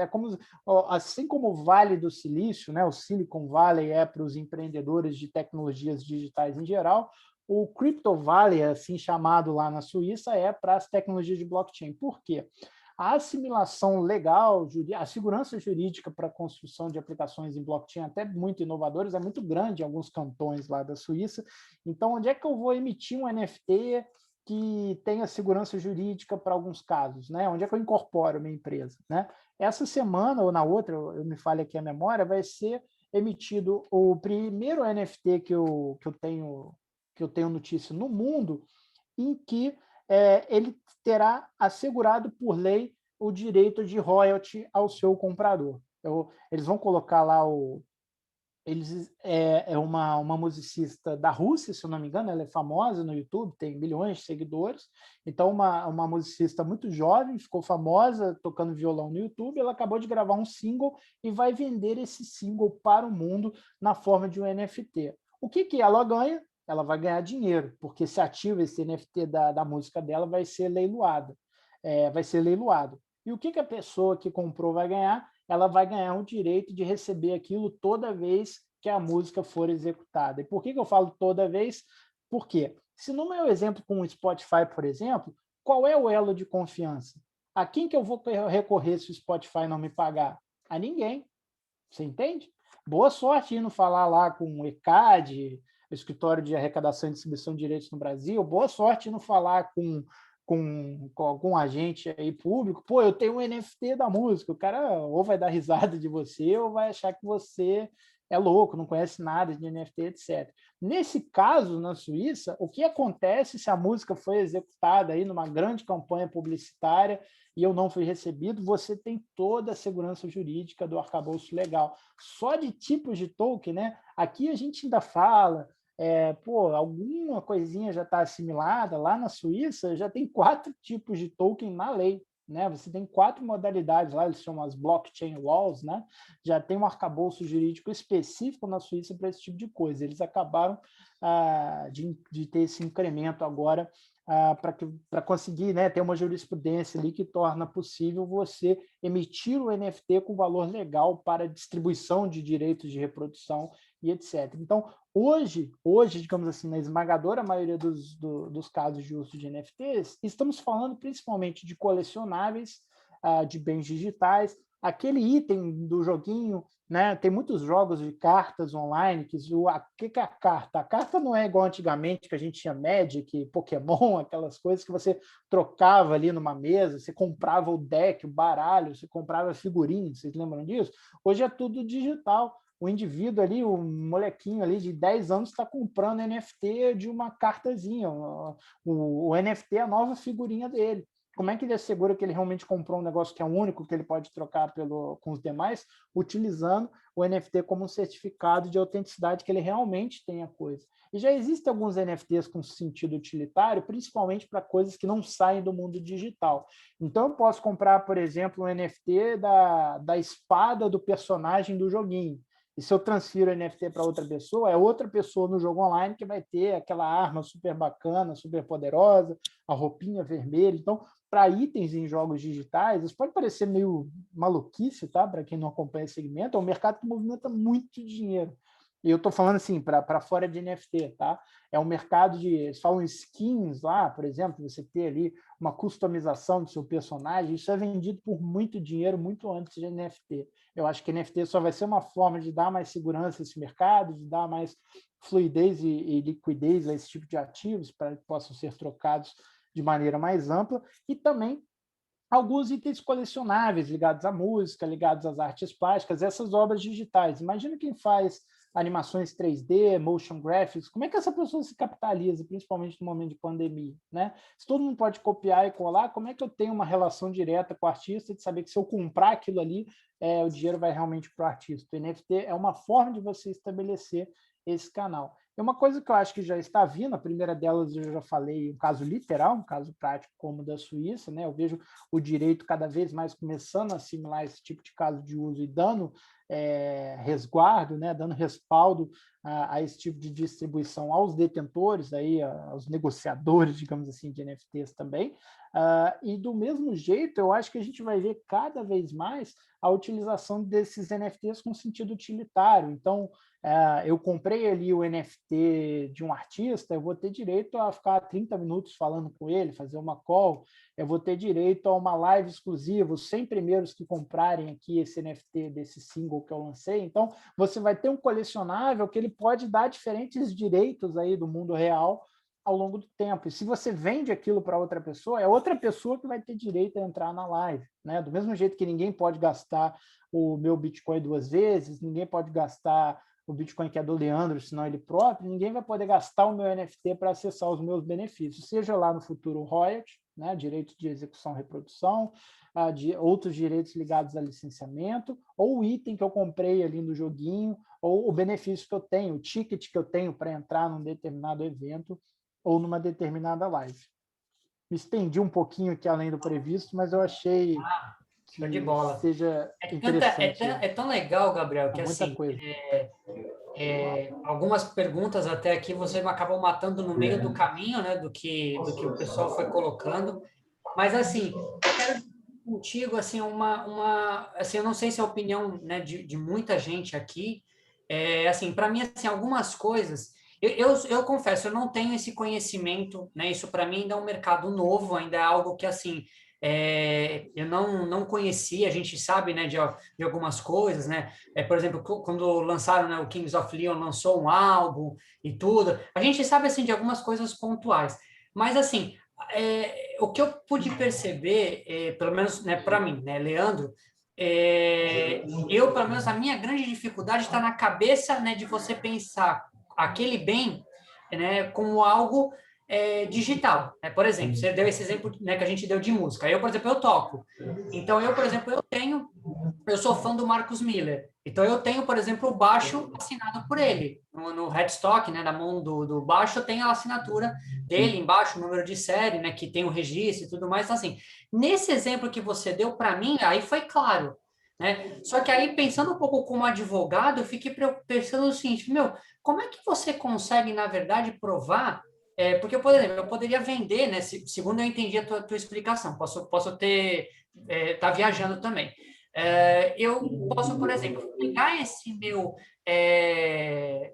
Assim como o Vale do Silício, né, o Silicon Valley é para os empreendedores de tecnologias digitais em geral, o Crypto Valley, assim chamado lá na Suíça, é para as tecnologias de blockchain. Por quê? A assimilação legal, a segurança jurídica para a construção de aplicações em blockchain, até muito inovadoras, é muito grande em alguns cantões lá da Suíça. Então, onde é que eu vou emitir um NFT que tenha segurança jurídica para alguns casos, né? Onde é que eu incorporo minha empresa, né? Essa semana ou na outra, eu me falha aqui a memória, vai ser emitido o primeiro NFT que eu tenho notícia no mundo, em que ele terá assegurado por lei o direito de royalty ao seu comprador. Eles vão colocar lá uma musicista da Rússia, se eu não me engano, ela é famosa no YouTube, tem milhões de seguidores. Então, uma musicista muito jovem, ficou famosa tocando violão no YouTube, ela acabou de gravar um single e vai vender esse single para o mundo na forma de um NFT. O que ela ganha? Ela vai ganhar dinheiro, porque se ativa esse NFT da música dela, vai ser leiloado. E o que a pessoa que comprou vai ganhar? Ela vai ganhar o direito de receber aquilo toda vez que a música for executada. E por que eu falo toda vez? Porque, se no meu exemplo com o Spotify, por exemplo, qual é o elo de confiança? A quem que eu vou recorrer se o Spotify não me pagar? A ninguém. Você entende? Boa sorte indo falar lá com o ECAD, o Escritório de Arrecadação e Distribuição de Direitos no Brasil, boa sorte indo falar com algum agente aí público. Pô, eu tenho um NFT da música. O cara ou vai dar risada de você ou vai achar que você é louco, não conhece nada de NFT, etc. Nesse caso, na Suíça, o que acontece se a música foi executada aí numa grande campanha publicitária e eu não fui recebido? Você tem toda a segurança jurídica do arcabouço legal. Só de tipos de token, né? Aqui a gente ainda fala, alguma coisinha já está assimilada. Lá na Suíça já tem 4 tipos de token na lei, né? Você tem 4 modalidades lá, eles chamam as blockchain walls, né? Já tem um arcabouço jurídico específico na Suíça para esse tipo de coisa. Eles acabaram de ter esse incremento agora para conseguir, né, ter uma jurisprudência ali que torna possível você emitir o NFT com valor legal para distribuição de direitos de reprodução e etc. Então, hoje, digamos assim, na esmagadora maioria dos casos de uso de NFTs, estamos falando principalmente de colecionáveis, de bens digitais, aquele item do joguinho, né? Tem muitos jogos de cartas online que é a carta? A carta não é igual antigamente, que a gente tinha Magic, Pokémon, aquelas coisas que você trocava ali numa mesa, você comprava o deck, o baralho, você comprava figurinhas, vocês lembram disso? Hoje é tudo digital. O indivíduo ali, o molequinho ali de 10 anos está comprando NFT de uma cartazinha. O NFT é a nova figurinha dele. Como é que ele assegura que ele realmente comprou um negócio que é único, que ele pode trocar com os demais, utilizando o NFT como um certificado de autenticidade que ele realmente tem a coisa? E já existem alguns NFTs com sentido utilitário, principalmente para coisas que não saem do mundo digital. Então, eu posso comprar, por exemplo, um NFT da espada do personagem do joguinho. E se eu transfiro o NFT para outra pessoa, é outra pessoa no jogo online que vai ter aquela arma super bacana, super poderosa, a roupinha vermelha. Então, para itens em jogos digitais, isso pode parecer meio maluquice, tá? Para quem não acompanha esse segmento, é um mercado que movimenta muito dinheiro. E eu estou falando assim, para fora de NFT, tá? É um mercado eles falam skins lá, por exemplo, você ter ali uma customização do seu personagem, isso é vendido por muito dinheiro, muito antes de NFT. Eu acho que NFT só vai ser uma forma de dar mais segurança a esse mercado, de dar mais fluidez e liquidez a esse tipo de ativos para que possam ser trocados de maneira mais ampla, e também alguns itens colecionáveis ligados à música, ligados às artes plásticas, essas obras digitais. Imagina quem faz animações 3D, motion graphics, como é que essa pessoa se capitaliza, principalmente no momento de pandemia, né? Se todo mundo pode copiar e colar, como é que eu tenho uma relação direta com o artista de saber que se eu comprar aquilo ali, o dinheiro vai realmente para o artista? O NFT é uma forma de você estabelecer esse canal. É uma coisa que eu acho que já está vindo, a primeira delas eu já falei, um caso literal, um caso prático como o da Suíça, né? Eu vejo o direito cada vez mais começando a assimilar esse tipo de caso de uso e dando resguardo, né? Dando respaldo a esse tipo de distribuição aos detentores, aí, aos negociadores, digamos assim, de NFTs também. E do mesmo jeito, eu acho que a gente vai ver cada vez mais a utilização desses NFTs com sentido utilitário. Então, eu comprei ali o NFT de um artista, eu vou ter direito a ficar 30 minutos falando com ele, fazer uma call, eu vou ter direito a uma live exclusiva, os 100 primeiros que comprarem aqui esse NFT desse single que eu lancei. Então, você vai ter um colecionável que ele pode dar diferentes direitos aí do mundo real ao longo do tempo. E se você vende aquilo para outra pessoa, é outra pessoa que vai ter direito a entrar na live, né? Do mesmo jeito que ninguém pode gastar o meu Bitcoin 2 vezes, ninguém pode gastar o Bitcoin que é do Leandro, senão ele próprio, ninguém vai poder gastar o meu NFT para acessar os meus benefícios, seja lá no futuro royalty, né, direitos de execução e reprodução, de outros direitos ligados a licenciamento, ou o item que eu comprei ali no joguinho, ou o benefício que eu tenho, o ticket que eu tenho para entrar num determinado evento ou numa determinada live. Me estendi um pouquinho aqui além do previsto, mas eu achei show de bola. seja interessante. É tão legal, Gabriel, que muita assim, coisa. algumas perguntas até aqui você acabou matando no meio do caminho, né, do que o pessoal foi colocando. Mas assim, eu quero contigo assim assim, eu não sei se é a opinião, né, de muita gente aqui. Assim, para mim assim, algumas coisas eu confesso, eu não tenho esse conhecimento, né? Isso para mim ainda é um mercado novo, ainda é algo que assim eu não conhecia. A gente sabe, né, de algumas coisas, né? Por exemplo, quando lançaram, né, o Kings of Leon lançou um álbum e tudo, a gente sabe assim de algumas coisas pontuais, mas assim o que eu pude perceber, pelo menos, né, para mim, né, Leandro, pelo menos, a minha grande dificuldade está na cabeça, né, de você pensar aquele bem, né, como algo digital. Né? Por exemplo, você deu esse exemplo, né, que a gente deu de música. Eu, por exemplo, eu toco. Então, por exemplo, eu sou fã do Marcus Miller. Então, eu tenho, por exemplo, o baixo assinado por ele. No headstock, né, na mão do baixo, eu tenho a assinatura dele embaixo, o número de série, né, que tem o registro e tudo mais. Então, assim, nesse exemplo que você deu para mim, aí foi claro. Né? Só que aí, pensando um pouco como advogado, eu fiquei pensando o seguinte, como é que você consegue, na verdade, provar? Porque, por exemplo, eu poderia vender, né? Segundo eu entendi a tua explicação, posso tá viajando também. Eu posso, por exemplo, pegar esse meu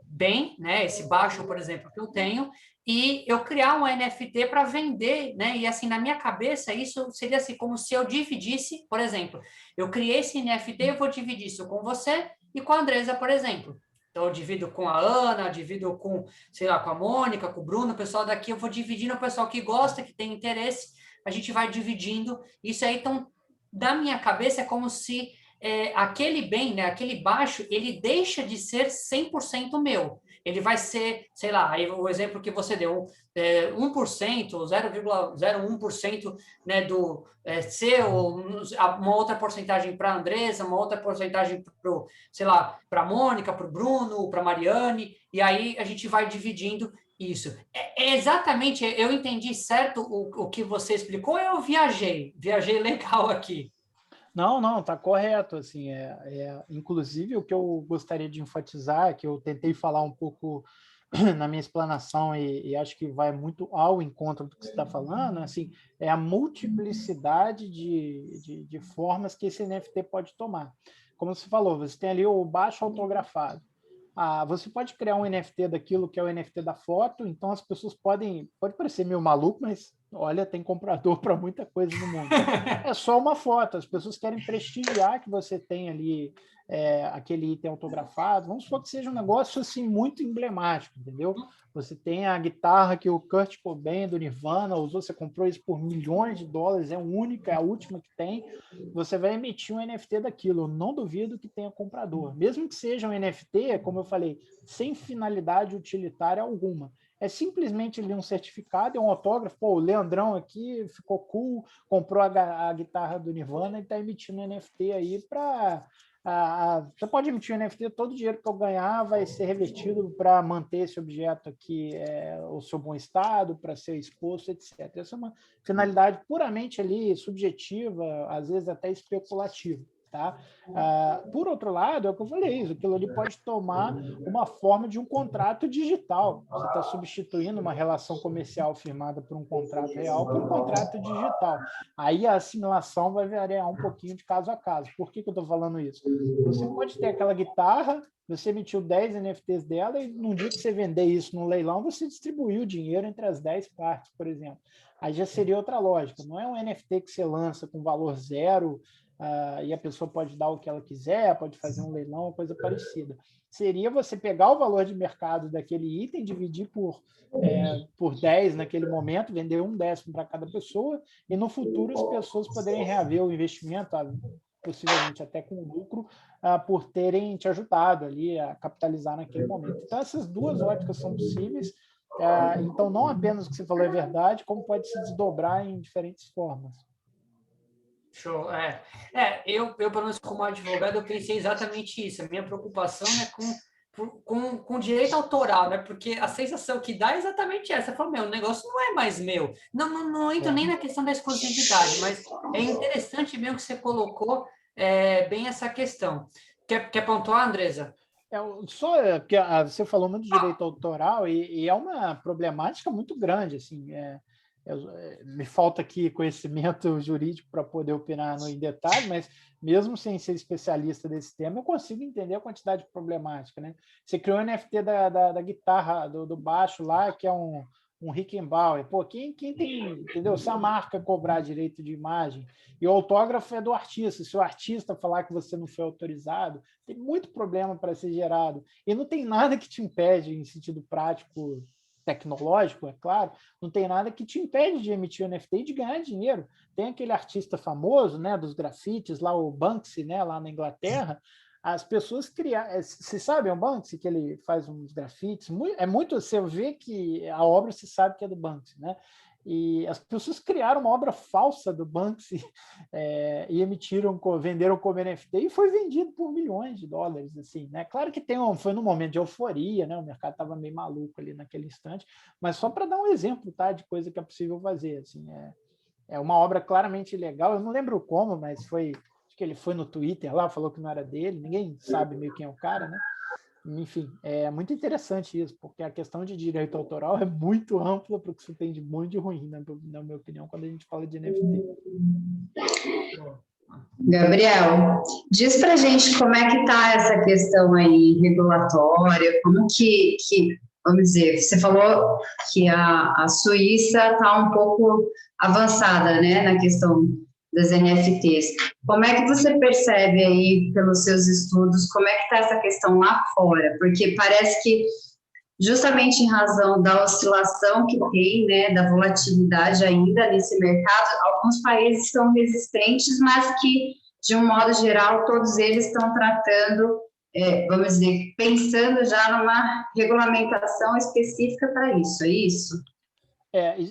bem, né? Esse baixo, por exemplo, que eu tenho, e eu criar um NFT para vender, né? E assim, na minha cabeça, isso seria assim, como se eu dividisse, por exemplo, eu criei esse NFT, eu vou dividir isso com você e com a Andresa, por exemplo. Então, eu divido com a Ana, divido com, sei lá, com a Mônica, com o Bruno, o pessoal daqui, eu vou dividindo, o pessoal que gosta, que tem interesse, a gente vai dividindo. Isso aí, então, da minha cabeça, é como se aquele bem, né, aquele baixo, ele deixa de ser 100% meu. Ele vai ser, sei lá, aí o exemplo que você deu, 1%, 0,01%, né, do seu, uma outra porcentagem para a Andressa, uma outra porcentagem para, sei lá, para a Mônica, para o Bruno, para a Mariane, e aí a gente vai dividindo isso. Exatamente, eu entendi certo o que você explicou, eu viajei legal aqui. Não, tá correto. Assim, inclusive, o que eu gostaria de enfatizar, que eu tentei falar um pouco na minha explanação e acho que vai muito ao encontro do que você está falando, assim, é a multiplicidade de formas que esse NFT pode tomar. Como você falou, você tem ali o baixo autografado. Você pode criar um NFT daquilo que é o NFT da foto, então as pessoas pode parecer meio maluco, mas olha, tem comprador para muita coisa no mundo. É só uma foto, as pessoas querem prestigiar que você tem ali aquele item autografado. Vamos supor que seja um negócio assim muito emblemático, entendeu? Você tem a guitarra que o Kurt Cobain do Nirvana usou, você comprou isso por milhões de dólares, é única, é a última que tem. Você vai emitir um NFT daquilo. Eu não duvido que tenha comprador. Mesmo que seja um NFT, como eu falei, sem finalidade utilitária alguma. É simplesmente ali um certificado, é um autógrafo. Pô, o Leandrão aqui ficou cool, comprou a guitarra do Nirvana e está emitindo NFT aí para... você pode emitir um NFT, todo o dinheiro que eu ganhar vai ser revertido para manter esse objeto aqui o seu bom estado, para ser exposto, etc. Essa é uma finalidade puramente ali subjetiva, às vezes até especulativa. Tá? Por outro lado, é o que eu falei, aquilo ali pode tomar uma forma de um contrato digital. Você está substituindo uma relação comercial firmada por um contrato real por um contrato digital. Aí a assimilação vai variar um pouquinho de caso a caso. Por que eu estou falando isso? Você pode ter aquela guitarra, você emitiu 10 NFTs dela e no dia que você vender isso no leilão, você distribuiu o dinheiro entre as 10 partes, por exemplo. Aí já seria outra lógica. Não é um NFT que você lança com valor zero, e a pessoa pode dar o que ela quiser, pode fazer um leilão, coisa parecida. Seria você pegar o valor de mercado daquele item, dividir por 10 naquele momento, vender 1/10 para cada pessoa, e no futuro as pessoas poderem reaver o investimento, possivelmente até com lucro, por terem te ajudado ali a capitalizar naquele momento. Então, essas duas óticas são possíveis. Então, não apenas o que você falou é verdade, como pode se desdobrar em diferentes formas. Show. Eu, pelo menos como advogado, eu pensei exatamente isso. A minha preocupação é com direito autoral, né? Porque a sensação que dá é exatamente essa. Fala, o negócio não é mais meu. Não entro nem na questão da exclusividade, mas é interessante mesmo que você colocou bem essa questão. Quer pontuar, Andresa? Porque você falou muito de direito autoral e é uma problemática muito grande, assim, me falta aqui conhecimento jurídico para poder opinar em detalhe, mas mesmo sem ser especialista desse tema, eu consigo entender a quantidade de problemática, né? Você criou o NFT da guitarra, do baixo lá, que é um Rickenbacker. Pô, quem tem, entendeu? Se a marca cobrar direito de imagem e o autógrafo é do artista, se o artista falar que você não foi autorizado, tem muito problema para ser gerado. E não tem nada que te impede, em sentido prático, tecnológico, é claro, não tem nada que te impede de emitir o NFT e de ganhar dinheiro. Tem aquele artista famoso, né, dos grafites, lá o Banksy, né, lá na Inglaterra, as pessoas criaram... Você sabe, é um Banksy que ele faz uns grafites, você vê que a obra se sabe que é do Banksy, né? E as pessoas criaram uma obra falsa do Banksy e venderam como NFT e foi vendido por milhões de dólares, assim, né? Claro que foi num momento de euforia, né? O mercado estava meio maluco ali naquele instante, mas só para dar um exemplo, tá, de coisa que é possível fazer, assim, é uma obra claramente ilegal, eu não lembro como, mas acho que ele foi no Twitter lá, falou que não era dele, ninguém sabe meio quem é o cara, né? Enfim, é muito interessante isso, porque a questão de direito autoral é muito ampla para o que se tem de bom e de ruim, na minha opinião, quando a gente fala de NFT. Gabriel, diz para a gente como é que está essa questão aí regulatória, como que vamos dizer, você falou que a Suíça está um pouco avançada, né, na questão das NFTs. Como é que você percebe aí, pelos seus estudos, como é que está essa questão lá fora? Porque parece que, justamente em razão da oscilação que tem, né, da volatilidade ainda nesse mercado, alguns países são resistentes, mas que, de um modo geral, todos eles estão tratando, vamos dizer, pensando já numa regulamentação específica para isso, é isso?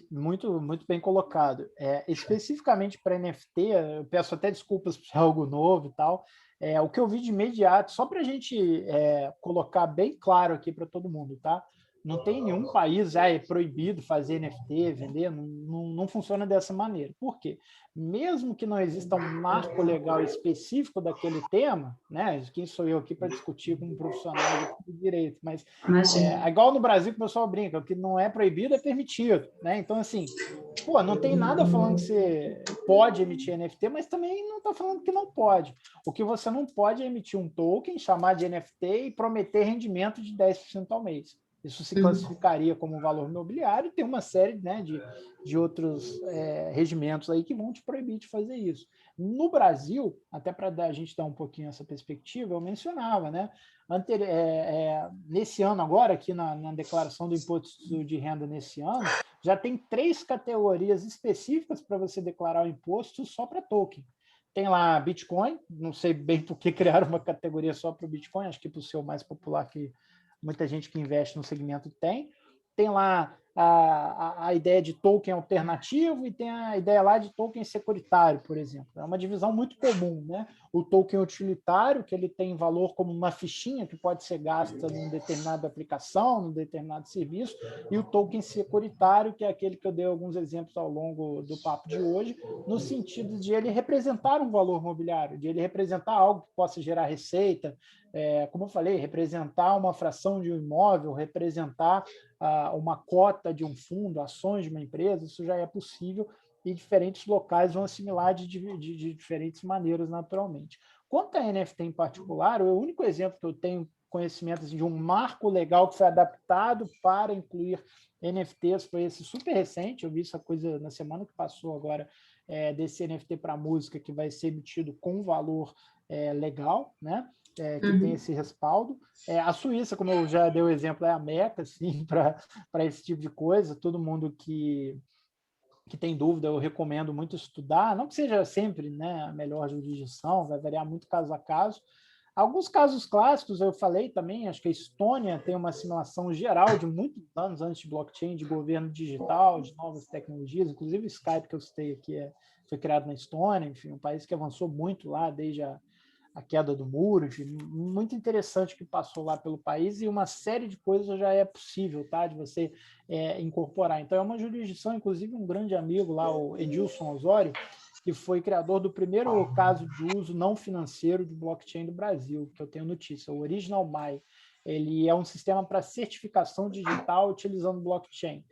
Muito, muito bem colocado. Especificamente para NFT, eu peço até desculpas por ser algo novo e tal. O que eu vi de imediato, só para a gente colocar bem claro aqui para todo mundo, tá? Não tem nenhum país é proibido fazer NFT, vender, não funciona dessa maneira. Por quê? Mesmo que não exista um marco legal específico daquele tema, né? Quem sou eu aqui para discutir com um profissional de direito, mas igual no Brasil que o pessoal brinca, o que não é proibido é permitido, né? Então, assim, não tem nada falando que você pode emitir NFT, mas também não está falando que não pode. O que você não pode é emitir um token, chamar de NFT e prometer rendimento de 10% ao mês. Isso se classificaria como valor imobiliário, e tem uma série, né, de outros regimentos aí que vão te proibir de fazer isso. No Brasil, até para a gente dar um pouquinho essa perspectiva, eu mencionava, né, nesse ano agora, aqui na declaração do imposto de renda nesse ano, já tem 3 categorias específicas para você declarar o imposto só para token. Tem lá Bitcoin, não sei bem por que criaram uma categoria só para o Bitcoin, acho que para o ser o mais popular que muita gente que investe no segmento tem. Tem lá a ideia de token alternativo e tem a ideia lá de token securitário, por exemplo. É uma divisão muito comum, né? O token utilitário, que ele tem valor como uma fichinha que pode ser gasta em determinada aplicação, num determinado serviço, e o token securitário, que é aquele que eu dei alguns exemplos ao longo do papo de hoje, no sentido de ele representar um valor imobiliário, de ele representar algo que possa gerar receita, como eu falei, representar uma fração de um imóvel, representar uma cota de um fundo, ações de uma empresa, isso já é possível e diferentes locais vão assimilar de diferentes maneiras, naturalmente. Quanto a NFT em particular, o único exemplo que eu tenho conhecimento assim, de um marco legal que foi adaptado para incluir NFTs foi esse super recente, eu vi essa coisa na semana que passou agora, desse NFT para música que vai ser emitido com valor legal, né? Que tem esse respaldo. A Suíça, como eu já dei o exemplo, é a meca assim, para esse tipo de coisa. Todo mundo que tem dúvida, eu recomendo muito estudar. Não que seja sempre, né, a melhor jurisdição, vai variar muito caso a caso. Alguns casos clássicos, eu falei também, acho que a Estônia tem uma simulação geral de muitos anos antes de blockchain, de governo digital, de novas tecnologias, inclusive o Skype que eu citei aqui foi criado na Estônia, enfim, um país que avançou muito lá desde a queda do muro, enfim, muito interessante que passou lá pelo país, e uma série de coisas já é possível, tá, de você incorporar. Então, é uma jurisdição, inclusive um grande amigo lá, o Edilson Osório, que foi criador do primeiro caso de uso não financeiro de blockchain do Brasil, que eu tenho notícia, o Original My. Ele é um sistema para certificação digital utilizando blockchain.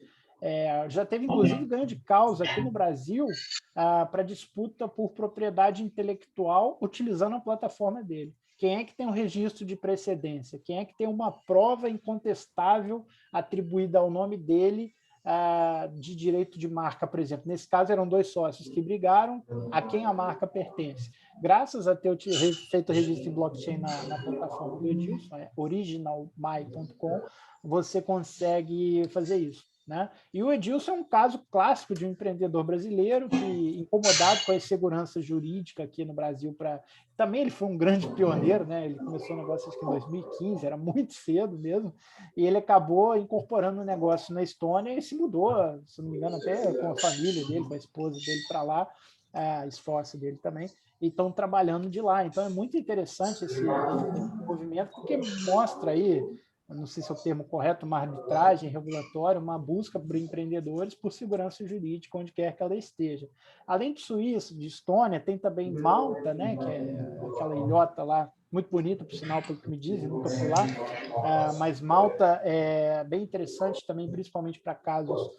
Já teve, inclusive, ganho de causa aqui no Brasil para disputa por propriedade intelectual utilizando a plataforma dele. Quem é que tem um registro de precedência? Quem é que tem uma prova incontestável atribuída ao nome dele de direito de marca, por exemplo? Nesse caso, eram 2 sócios que brigaram a quem a marca pertence. Graças a ter feito o registro em blockchain na plataforma do Edilson, originalmy.com, você consegue fazer isso. Né? E o Edilson é um caso clássico de um empreendedor brasileiro que, incomodado com a insegurança jurídica aqui no Brasil, também ele foi um grande pioneiro, né? Ele começou o negócio acho que em 2015, era muito cedo mesmo, e ele acabou incorporando o negócio na Estônia e se mudou, se não me engano, até com a família dele, com a esposa dele para lá, a esposa dele também, e estão trabalhando de lá. Então é muito interessante esse movimento, porque mostra aí, não sei se é o termo correto, uma arbitragem regulatória, uma busca por empreendedores por segurança jurídica, onde quer que ela esteja. Além de Suíça, de Estônia, tem também Malta, né, que é aquela ilhota lá, muito bonita, por sinal, pelo que me dizem, nunca fui lá, mas Malta é bem interessante também, principalmente para casos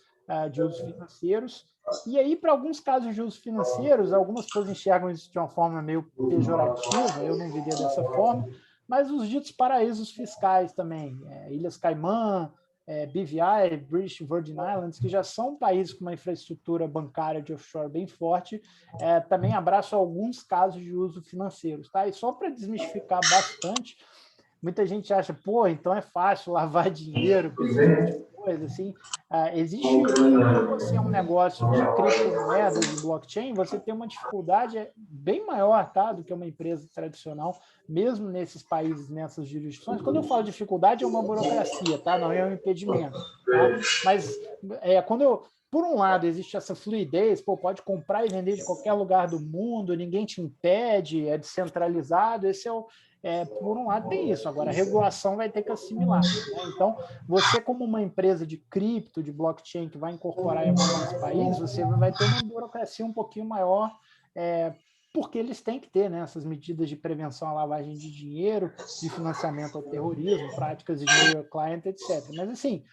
de usos financeiros. E aí, para alguns casos de usos financeiros, algumas pessoas enxergam isso de uma forma meio pejorativa, eu não viria dessa forma, mas os ditos paraísos fiscais também, Ilhas Caimã, BVI, British Virgin Islands, que já são países com uma infraestrutura bancária de offshore bem forte, também abraçam alguns casos de uso financeiros. Tá? E só para desmistificar bastante, muita gente acha, pô, então é fácil lavar dinheiro com esse tipo de coisa, assim. Existe, quando você é um negócio de criptomoedas, de blockchain, você tem uma dificuldade bem maior, tá, do que uma empresa tradicional, mesmo nesses países, nessas jurisdições. Quando eu falo dificuldade, é uma burocracia, tá? Não é um impedimento, tá? Mas quando por um lado, existe essa fluidez, pode comprar e vender de qualquer lugar do mundo, ninguém te impede, é descentralizado, por um lado tem isso, agora a regulação vai ter que assimilar. Né? Então, você como uma empresa de cripto, de blockchain, que vai incorporar em alguns países, você vai ter uma burocracia um pouquinho maior, porque eles têm que ter, né, essas medidas de prevenção à lavagem de dinheiro, de financiamento ao terrorismo, práticas de know your client, etc. Mas, assim,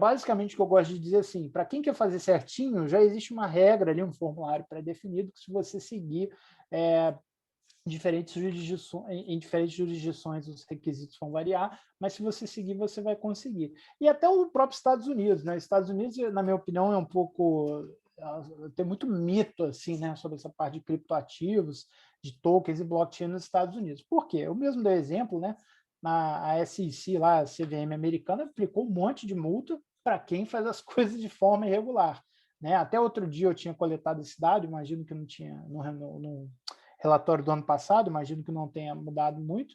basicamente o que eu gosto de dizer assim, para quem quer fazer certinho, já existe uma regra ali, um formulário pré-definido, que se você seguir, em diferentes jurisdições os requisitos vão variar, mas se você seguir, você vai conseguir. E até o próprio Estados Unidos, né? Estados Unidos, na minha opinião, é um pouco... tem muito mito assim, né, sobre essa parte de criptoativos, de tokens e blockchain nos Estados Unidos. Por quê? Eu mesmo dei exemplo, né? A SEC, lá, a CVM americana, aplicou um monte de multa para quem faz as coisas de forma irregular. Né? Até outro dia eu tinha coletado esse dado, imagino que não tinha no relatório do ano passado, imagino que não tenha mudado muito.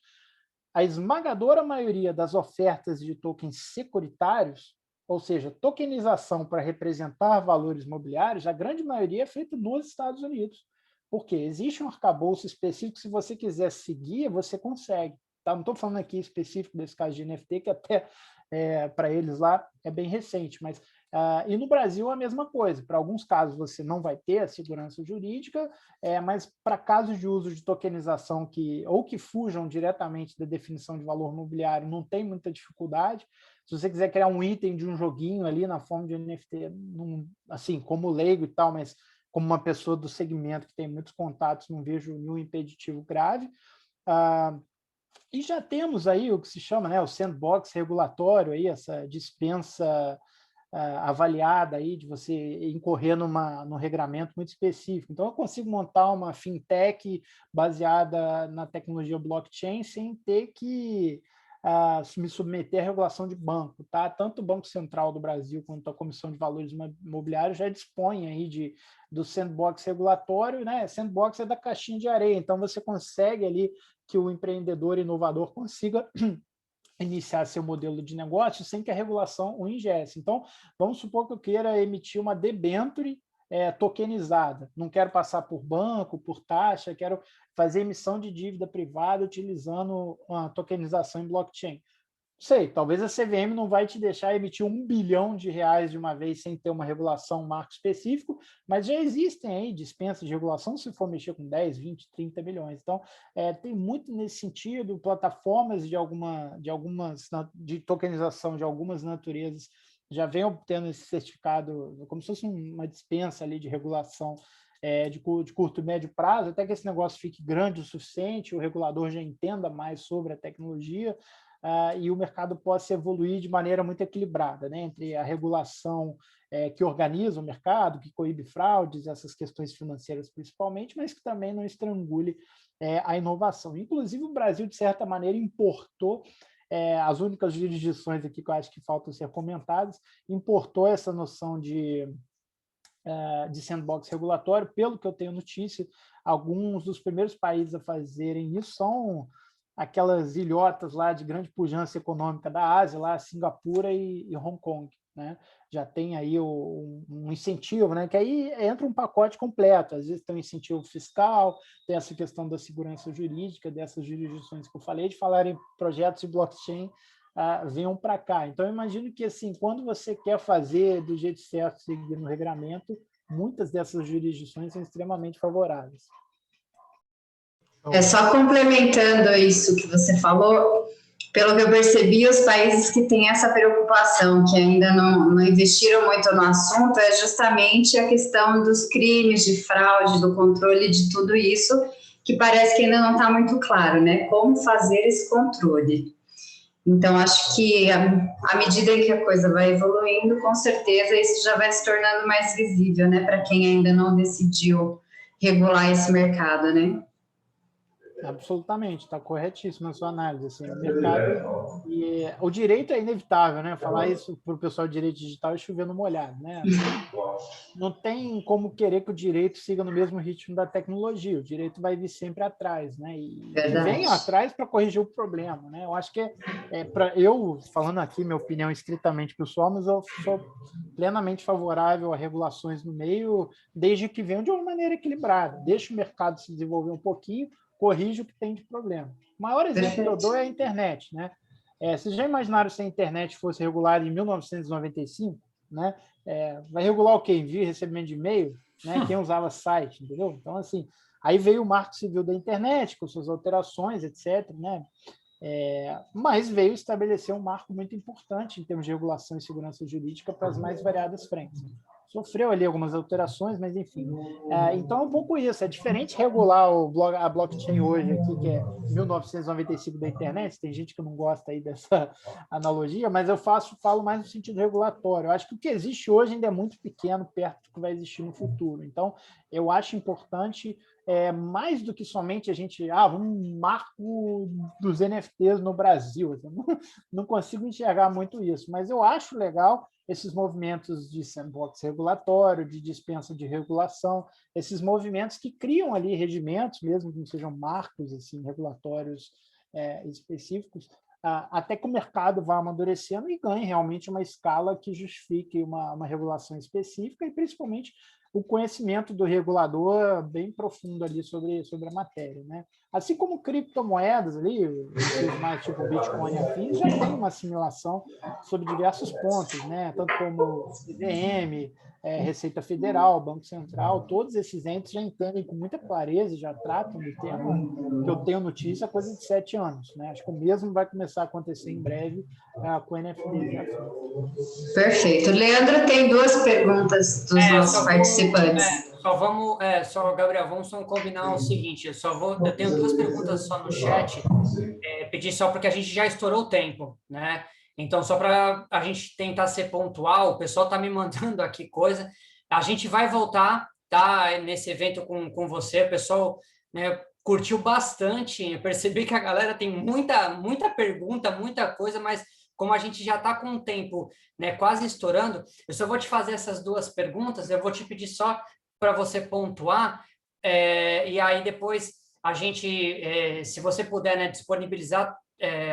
A esmagadora maioria das ofertas de tokens securitários, ou seja, tokenização para representar valores imobiliários, a grande maioria é feita nos Estados Unidos. Porque existe um arcabouço específico, se você quiser seguir, você consegue. Tá? Não estou falando aqui específico desse caso de NFT, que até para eles lá é bem recente, mas e no Brasil a mesma coisa. Para alguns casos você não vai ter a segurança jurídica, mas para casos de uso de tokenização que fujam diretamente da definição de valor imobiliário, não tem muita dificuldade. Se você quiser criar um item de um joguinho ali na forma de NFT, assim, como leigo e tal, mas como uma pessoa do segmento que tem muitos contatos, não vejo nenhum impeditivo grave. E já temos aí o que se chama, né, o sandbox regulatório, aí, essa dispensa avaliada aí de você incorrer num regramento muito específico. Então, eu consigo montar uma fintech baseada na tecnologia blockchain sem ter que me submeter à regulação de banco. Tá? Tanto o Banco Central do Brasil quanto a Comissão de Valores Imobiliários já dispõem aí do sandbox regulatório, né? Sandbox é da caixinha de areia, então você consegue ali que o empreendedor inovador consiga iniciar seu modelo de negócio sem que a regulação o ingesse. Então, vamos supor que eu queira emitir uma debênture tokenizada. Não quero passar por banco, por taxa, quero fazer emissão de dívida privada utilizando uma tokenização em blockchain. Sei, talvez a CVM não vai te deixar emitir R$1 bilhão de uma vez sem ter uma regulação, um marco específico, mas já existem aí dispensas de regulação se for mexer com 10, 20, 30 milhões. Então, tem muito nesse sentido, plataformas de tokenização de algumas naturezas já vem obtendo esse certificado como se fosse uma dispensa ali de regulação de curto e médio prazo, até que esse negócio fique grande o suficiente, o regulador já entenda mais sobre a tecnologia, e o mercado possa evoluir de maneira muito equilibrada, né, entre a regulação que organiza o mercado, que coíbe fraudes, essas questões financeiras principalmente, mas que também não estrangule a inovação. Inclusive, o Brasil, de certa maneira, importou as únicas jurisdições aqui que eu acho que faltam ser comentadas, importou essa noção de sandbox regulatório. Pelo que eu tenho notícia, alguns dos primeiros países a fazerem isso são aquelas ilhotas lá de grande pujança econômica da Ásia, lá Singapura e Hong Kong, né? Já tem aí um incentivo, né? Que aí entra um pacote completo. Às vezes tem um incentivo fiscal, tem essa questão da segurança jurídica, dessas jurisdições que eu falei, de falar em projetos de blockchain, venham para cá. Então, eu imagino que, assim, quando você quer fazer do jeito certo, seguir no regramento, muitas dessas jurisdições são extremamente favoráveis. Só complementando isso que você falou, pelo que eu percebi, os países que têm essa preocupação, que ainda não investiram muito no assunto, é justamente a questão dos crimes de fraude, do controle de tudo isso, que parece que ainda não está muito claro, né? Como fazer esse controle. Então, acho que à medida em que a coisa vai evoluindo, com certeza isso já vai se tornando mais visível, né? Para quem ainda não decidiu regular esse mercado, né? Absolutamente, está corretíssima a sua análise. Assim, o mercado e o direito é inevitável, né? Falar isso para o pessoal de direito digital é chover no molhado, né? Não tem como querer que o direito siga no mesmo ritmo da tecnologia. O direito vai vir sempre atrás, né? E vem atrás para corrigir o problema, né? Eu acho que eu falando aqui minha opinião estritamente pessoal, mas eu sou plenamente favorável a regulações no meio, desde que venham de uma maneira equilibrada. Deixa o mercado se desenvolver um pouquinho, corrige o que tem de problema. O maior exemplo que eu dou é a internet, né? Vocês já imaginaram se a internet fosse regulada em 1995? Né? Vai regular o quê? Envio e recebimento de e-mail? Né? Quem usava site, entendeu? Então, assim, aí veio o Marco Civil da Internet, com suas alterações, etc., né? Mas veio estabelecer um marco muito importante em termos de regulação e segurança jurídica para as mais variadas frentes. sofreu ali algumas alterações, mas enfim. Então é um pouco isso, é diferente regular a blockchain hoje aqui, que é 1995 da internet, tem gente que não gosta aí dessa analogia, mas eu falo mais no sentido regulatório. Eu acho que o que existe hoje ainda é muito pequeno perto do que vai existir no futuro. Então, eu acho importante, mais do que somente a gente, um marco dos NFTs no Brasil. Eu não consigo enxergar muito isso, mas eu acho legal esses movimentos de sandbox regulatório, de dispensa de regulação, esses movimentos que criam ali regimentos, mesmo que não sejam marcos assim, regulatórios específicos, até que o mercado vá amadurecendo e ganhe realmente uma escala que justifique uma regulação específica e, principalmente, o conhecimento do regulador bem profundo ali sobre a matéria, né? Assim como criptomoedas ali, os mais tipo Bitcoin e afins, já tem uma assimilação sobre diversos pontos, né? Tanto como CVM, Receita Federal, Banco Central, todos esses entes já entendem com muita clareza, já tratam do tema, que eu tenho notícia há coisa de 7 anos, né? Acho que o mesmo vai começar a acontecer em breve com NFTs e afins. Perfeito. Leandro tem 2 perguntas dos nossos participantes. Gabriel, vamos só combinar o seguinte, eu tenho 2 perguntas só no chat, pedir só porque a gente já estourou o tempo, né? Então, só para a gente tentar ser pontual, o pessoal está me mandando aqui coisa, a gente vai voltar, tá, nesse evento com você, o pessoal, né, curtiu bastante, eu percebi que a galera tem muita pergunta, muita coisa, mas como a gente já está com o tempo, né, quase estourando, eu só vou te fazer essas 2 perguntas, eu vou te pedir só para você pontuar, e aí depois a gente, se você puder, né, disponibilizar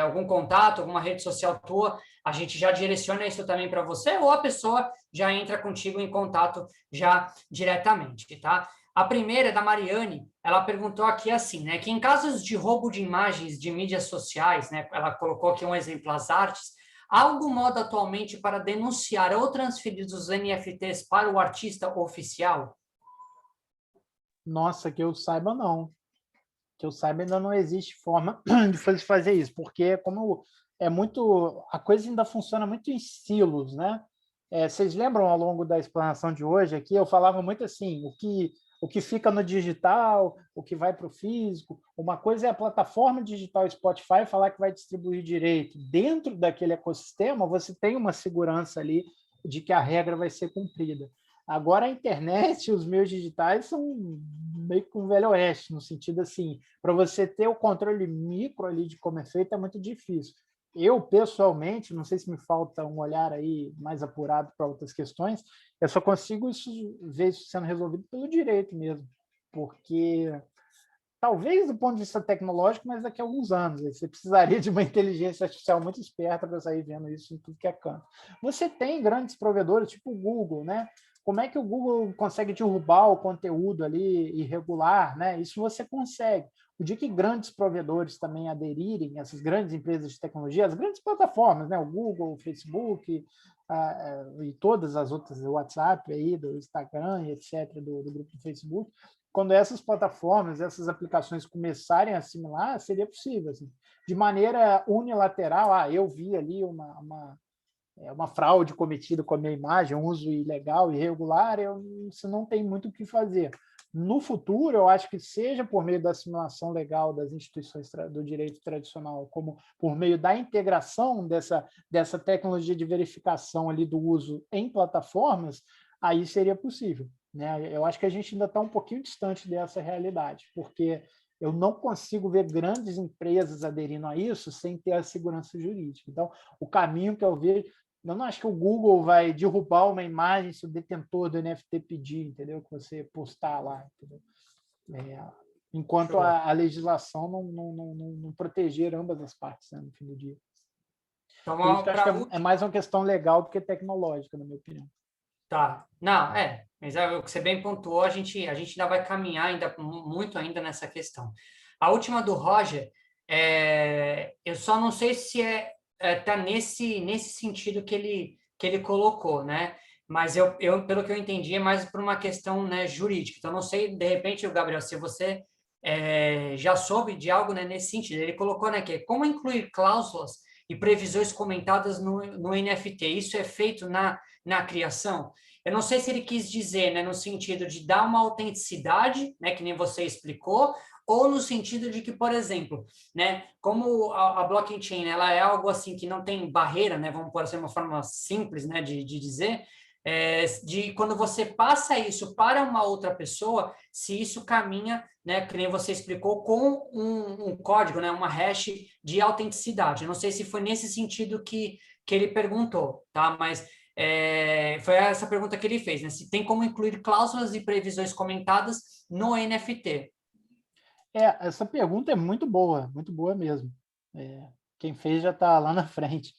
algum contato, alguma rede social tua, a gente já direciona isso também para você, ou a pessoa já entra contigo em contato já diretamente, tá? A primeira é da Mariane, ela perguntou aqui assim, né, que em casos de roubo de imagens de mídias sociais, né, ela colocou aqui um exemplo, as artes, há algum modo atualmente para denunciar ou transferir os NFTs para o artista oficial? Nossa, que eu saiba, não. Que eu saiba, ainda não existe forma de fazer isso, porque como a coisa ainda funciona muito em silos, né? Vocês lembram ao longo da explanação de hoje aqui, eu falava muito assim, o que fica no digital, o que vai para o físico, uma coisa é a plataforma digital Spotify falar que vai distribuir direito. Dentro daquele ecossistema, você tem uma segurança ali de que a regra vai ser cumprida. Agora, a internet, os meios digitais são meio que um velho oeste, no sentido assim, para você ter o controle micro ali de como é feito, é muito difícil. Eu, pessoalmente, não sei se me falta um olhar aí mais apurado para outras questões, eu só consigo ver isso sendo resolvido pelo direito mesmo, porque talvez do ponto de vista tecnológico, mas daqui a alguns anos. Você precisaria de uma inteligência artificial muito esperta para sair vendo isso em tudo que é canto. Você tem grandes provedores, tipo o Google, né? Como é que o Google consegue derrubar o conteúdo ali irregular, né? Isso você consegue. O dia que grandes provedores também aderirem, essas grandes empresas de tecnologia, as grandes plataformas, né? O Google, o Facebook e todas as outras, o WhatsApp aí, do Instagram, etc., do grupo do Facebook, quando essas plataformas, essas aplicações começarem a assimilar, seria possível. Assim, de maneira unilateral, eu vi ali uma fraude cometida com a minha imagem, um uso ilegal, irregular, você não tem muito o que fazer. No futuro, eu acho que seja por meio da assimilação legal das instituições do direito tradicional, como por meio da integração dessa tecnologia de verificação ali do uso em plataformas, aí seria possível. Né? Eu acho que a gente ainda está um pouquinho distante dessa realidade, porque eu não consigo ver grandes empresas aderindo a isso sem ter a segurança jurídica. Então, o caminho que eu vejo, eu não acho que o Google vai derrubar uma imagem se o detentor do NFT pedir, entendeu? Que você postar lá, entendeu? Enquanto a legislação não proteger ambas as partes, né, no fim do dia. Então, por isso que eu acho que é mais uma questão legal do que tecnológica, na minha opinião. Tá. Não, mas o que você bem pontuou, a gente ainda vai caminhar muito ainda nessa questão. A última do Roger, eu só não sei se tá nesse sentido que ele colocou, né? Mas pelo que eu entendi, é mais por uma questão, né, jurídica. Então, não sei, de repente, Gabriel, se você já soube de algo, né, nesse sentido. Ele colocou, né, que é como incluir cláusulas e previsões comentadas no NFT. Isso é feito na criação. Eu não sei se ele quis dizer, né, no sentido de dar uma autenticidade, né, que nem você explicou, ou no sentido de que, por exemplo, né, como a blockchain, ela é algo assim que não tem barreira, né, vamos por assim uma forma simples, né, de dizer, de quando você passa isso para uma outra pessoa, se isso caminha, né, que nem você explicou, com um código, né, uma hash de autenticidade. Eu não sei se foi nesse sentido que ele perguntou, tá? Mas foi essa pergunta que ele fez, né? Se tem como incluir cláusulas e previsões comentadas no NFT. Essa pergunta é muito boa mesmo. Quem fez já está lá na frente.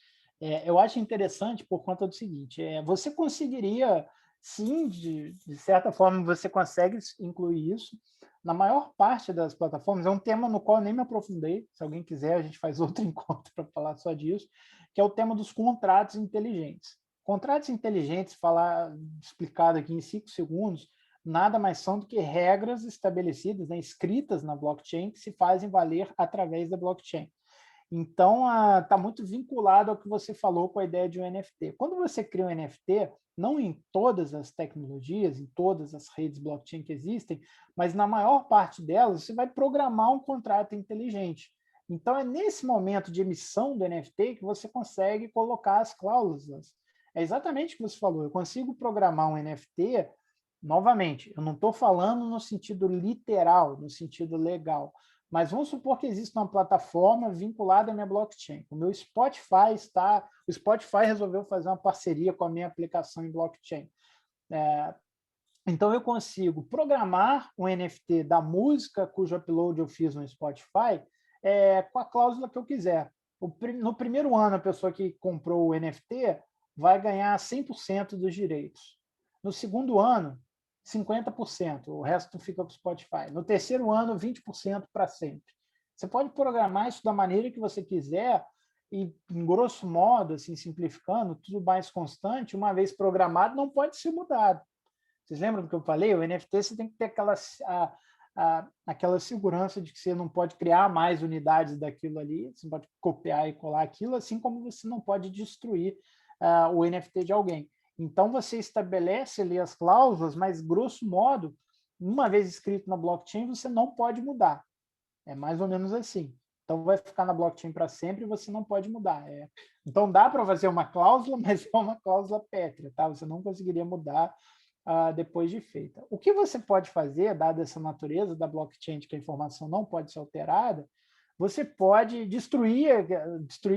Eu acho interessante por conta do seguinte: você conseguiria, sim, de certa forma, você consegue incluir isso na maior parte das plataformas. É um tema no qual eu nem me aprofundei. Se alguém quiser, a gente faz outro encontro para falar só disso, que é o tema dos contratos inteligentes. Contratos inteligentes, explicado aqui em 5 segundos, nada mais são do que regras estabelecidas, né, escritas na blockchain, que se fazem valer através da blockchain. Então, está muito vinculado ao que você falou com a ideia de um NFT. Quando você cria um NFT, não em todas as tecnologias, em todas as redes blockchain que existem, mas na maior parte delas, você vai programar um contrato inteligente. Então, é nesse momento de emissão do NFT que você consegue colocar as cláusulas. É exatamente o que você falou. Eu consigo programar um NFT. Novamente, eu não estou falando no sentido literal, no sentido legal, mas vamos supor que existe uma plataforma vinculada à minha blockchain. O meu Spotify o Spotify resolveu fazer uma parceria com a minha aplicação em blockchain. Então, eu consigo programar um NFT da música cujo upload eu fiz no Spotify com a cláusula que eu quiser. No primeiro ano, a pessoa que comprou o NFT vai ganhar 100% dos direitos. No segundo ano, 50%, o resto fica para o Spotify. No terceiro ano, 20% para sempre. Você pode programar isso da maneira que você quiser e, em grosso modo, assim, simplificando, tudo mais constante, uma vez programado, não pode ser mudado. Vocês lembram do que eu falei? O NFT você tem que ter aquela segurança de que você não pode criar mais unidades daquilo ali, você não pode copiar e colar aquilo, assim como você não pode destruir o NFT de alguém. Então, você estabelece ali as cláusulas, mas, grosso modo, uma vez escrito na blockchain, você não pode mudar. É mais ou menos assim. Então, vai ficar na blockchain para sempre e você não pode mudar. Então, dá para fazer uma cláusula, mas é uma cláusula pétrea, tá? Você não conseguiria mudar depois de feita. O que você pode fazer, dada essa natureza da blockchain, de que a informação não pode ser alterada, você pode destruir,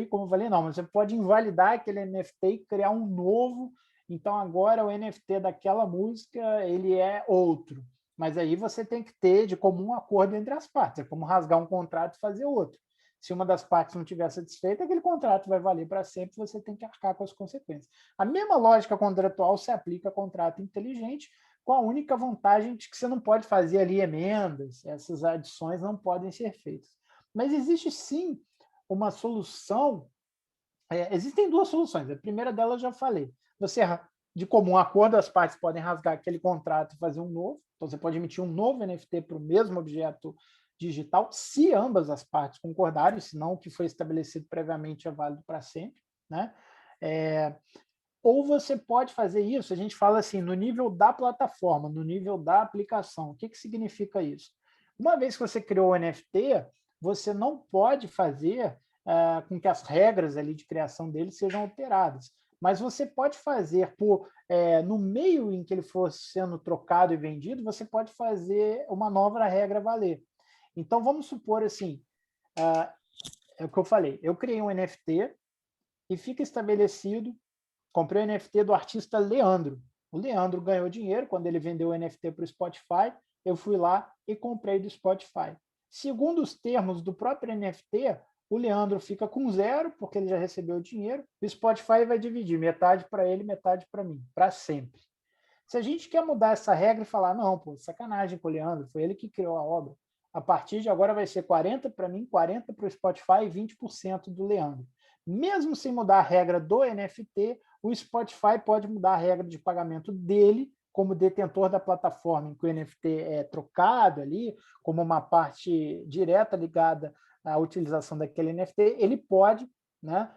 como eu falei, não, mas você pode invalidar aquele NFT e criar um novo. Então, agora o NFT daquela música ele é outro. Mas aí você tem que ter de comum acordo entre as partes. É como rasgar um contrato e fazer outro. Se uma das partes não estiver satisfeita, aquele contrato vai valer para sempre, você tem que arcar com as consequências. A mesma lógica contratual se aplica a contrato inteligente, com a única vantagem de que você não pode fazer ali emendas, essas adições não podem ser feitas. Mas existe sim uma solução, existem duas soluções. A primeira delas eu já falei. Você, de comum acordo, as partes podem rasgar aquele contrato e fazer um novo. Então, você pode emitir um novo NFT para o mesmo objeto digital, se ambas as partes concordarem, senão o que foi estabelecido previamente é válido para sempre, né? Ou você pode fazer isso, a gente fala assim, no nível da plataforma, no nível da aplicação. O que significa isso? Uma vez que você criou o NFT, você não pode fazer com que as regras ali de criação dele sejam alteradas, mas você pode fazer, no meio em que ele for sendo trocado e vendido, você pode fazer uma nova regra valer. Então, vamos supor assim, é o que eu falei, eu criei um NFT e fica estabelecido, comprei o NFT do artista Leandro. O Leandro ganhou dinheiro quando ele vendeu o NFT para o Spotify, eu fui lá e comprei do Spotify. Segundo os termos do próprio NFT, o Leandro fica com 0, porque ele já recebeu o dinheiro, e o Spotify vai dividir metade para ele, metade para mim, para sempre. Se a gente quer mudar essa regra e falar, não, pô, sacanagem com o Leandro, foi ele que criou a obra, a partir de agora vai ser 40 para mim, 40 para o Spotify e 20% do Leandro. Mesmo sem mudar a regra do NFT, o Spotify pode mudar a regra de pagamento dele como detentor da plataforma em que o NFT é trocado ali, como uma parte direta ligada à utilização daquele NFT, ele pode, né,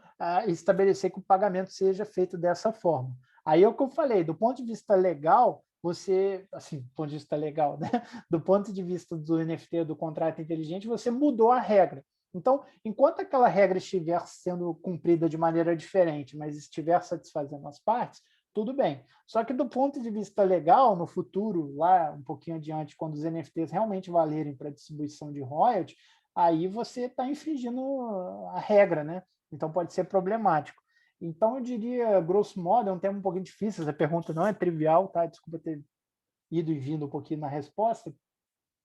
estabelecer que o pagamento seja feito dessa forma. Aí é o que eu falei, do ponto de vista legal, você, assim, do ponto de vista legal, né? Do ponto de vista do NFT, do contrato inteligente, você mudou a regra. Então, enquanto aquela regra estiver sendo cumprida de maneira diferente, mas estiver satisfazendo as partes, tudo bem. Só que do ponto de vista legal, no futuro, lá um pouquinho adiante, quando os NFTs realmente valerem para distribuição de royalty, aí você está infringindo a regra, né? Então pode ser problemático. Então eu diria, grosso modo, é um tema um pouquinho difícil, essa pergunta não é trivial, tá? Desculpa ter ido e vindo um pouquinho na resposta,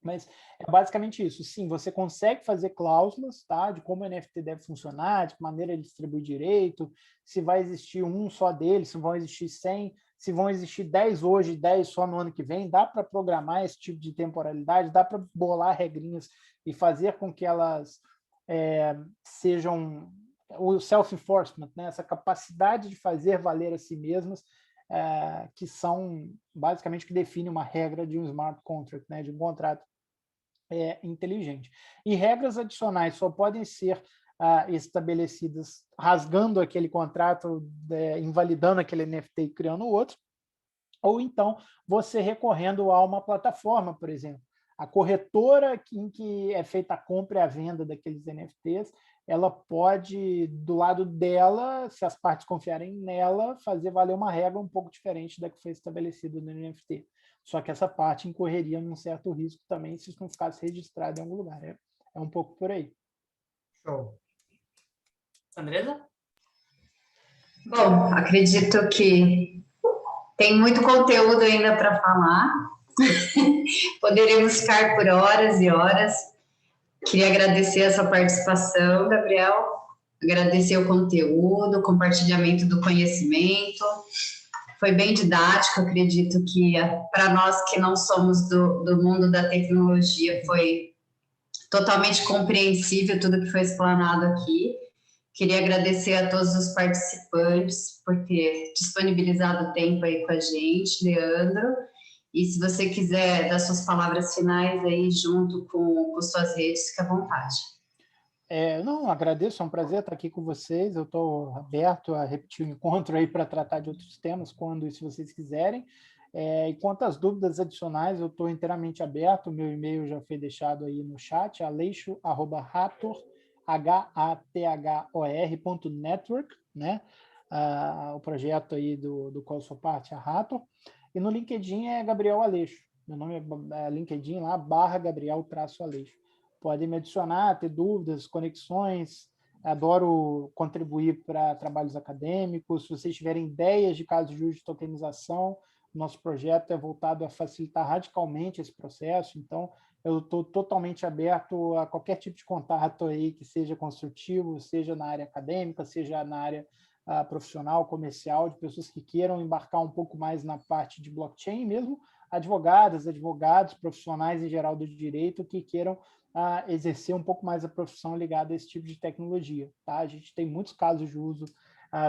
mas é basicamente isso. Sim, você consegue fazer cláusulas, tá, de como o NFT deve funcionar, de que maneira ele distribui direito, se vai existir um só dele, se vão existir 100, se vão existir 10 hoje, 10 só no ano que vem. Dá para programar esse tipo de temporalidade, dá para bolar regrinhas e fazer com que elas sejam o self-enforcement, né, essa capacidade de fazer valer a si mesmas, que são basicamente que define uma regra de um smart contract, né, de um contrato inteligente. E regras adicionais só podem ser estabelecidas rasgando aquele contrato, invalidando aquele NFT e criando outro, ou então você recorrendo a uma plataforma, por exemplo. A corretora em que é feita a compra e a venda daqueles NFTs, ela pode, do lado dela, se as partes confiarem nela, fazer valer uma regra um pouco diferente da que foi estabelecida no NFT. Só que essa parte incorreria num certo risco também se isso não ficasse registrado em algum lugar. É um pouco por aí. Show. Andresa? Bom, acredito que tem muito conteúdo ainda para falar. Poderíamos ficar por horas e horas. Queria agradecer a sua participação, Gabriel, agradecer o conteúdo, o compartilhamento do conhecimento. Foi bem didático, acredito que para nós que não somos do mundo da tecnologia foi totalmente compreensível tudo que foi explanado aqui. Queria agradecer a todos os participantes por ter disponibilizado o tempo aí com a gente, Leandro. E se você quiser dar suas palavras finais aí junto com suas redes, fique à vontade. Não, agradeço, é um prazer estar aqui com vocês. Eu estou aberto a repetir o encontro aí para tratar de outros temas, quando e se vocês quiserem. E quanto às dúvidas adicionais, eu estou inteiramente aberto. O meu e-mail já foi deixado aí no chat, aleixo@hathor.network, né? O projeto aí do qual eu sou parte, a Hathor. E no LinkedIn é Gabriel Aleixo. Meu nome é LinkedIn lá, /Gabriel-Aleixo. Podem me adicionar, ter dúvidas, conexões. Adoro contribuir para trabalhos acadêmicos. Se vocês tiverem ideias de casos de uso de tokenização, nosso projeto é voltado a facilitar radicalmente esse processo. Então, eu estou totalmente aberto a qualquer tipo de contato aí que seja construtivo, seja na área acadêmica, seja na área profissional, comercial, de pessoas que queiram embarcar um pouco mais na parte de blockchain, mesmo advogados, profissionais em geral do direito que queiram exercer um pouco mais a profissão ligada a esse tipo de tecnologia. Tá? A gente tem muitos casos de uso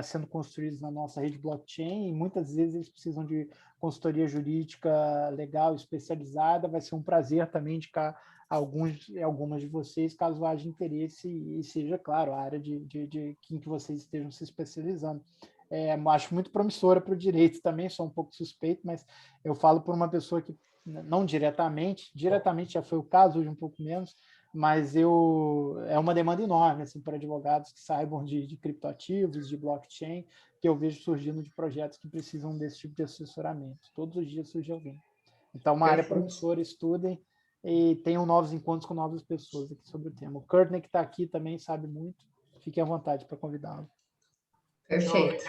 sendo construídos na nossa rede blockchain e muitas vezes eles precisam de consultoria jurídica legal especializada. Vai ser um prazer também indicar algumas de vocês, caso haja interesse e seja, claro, a área de em que vocês estejam se especializando. Acho muito promissora para o direito também, sou um pouco suspeito, mas eu falo por uma pessoa que não diretamente já foi o caso, hoje um pouco menos, mas é uma demanda enorme assim, para advogados que saibam de criptoativos, de blockchain, que eu vejo surgindo de projetos que precisam desse tipo de assessoramento. Todos os dias surge alguém. Então, uma área promissora, estudem e tenham novos encontros com novas pessoas aqui sobre o tema. O Courtney, que está aqui, também sabe muito. Fiquem à vontade para convidá-lo. Perfeito.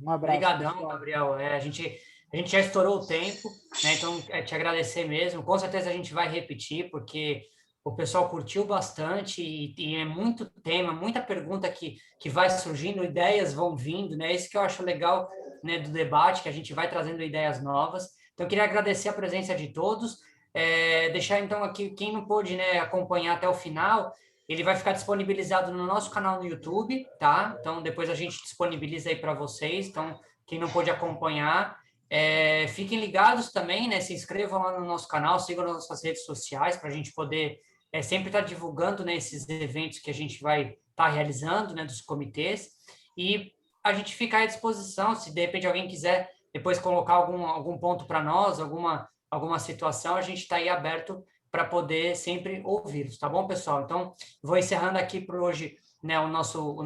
Um abraço. Obrigadão, pessoal. Gabriel. A gente já estourou o tempo, né? Então, te agradecer mesmo. Com certeza a gente vai repetir, porque o pessoal curtiu bastante e é muito tema, muita pergunta que vai surgindo, ideias vão vindo, né? Isso que eu acho legal, né, do debate, que a gente vai trazendo ideias novas. Então, eu queria agradecer a presença de todos. Deixar, então, aqui, quem não pôde, né, acompanhar até o final, ele vai ficar disponibilizado no nosso canal no YouTube, tá? Então, depois a gente disponibiliza aí para vocês. Então, quem não pôde acompanhar, fiquem ligados também, né? Se inscrevam lá no nosso canal, sigam nas nossas redes sociais para a gente poder sempre estar divulgando, né, esses eventos que a gente vai estar realizando, né, dos comitês. E a gente fica à disposição, se de repente alguém quiser depois colocar algum ponto para nós, alguma situação, a gente está aí aberto para poder sempre ouvi-los, tá bom, pessoal? Então, vou encerrando aqui por hoje, né, o nosso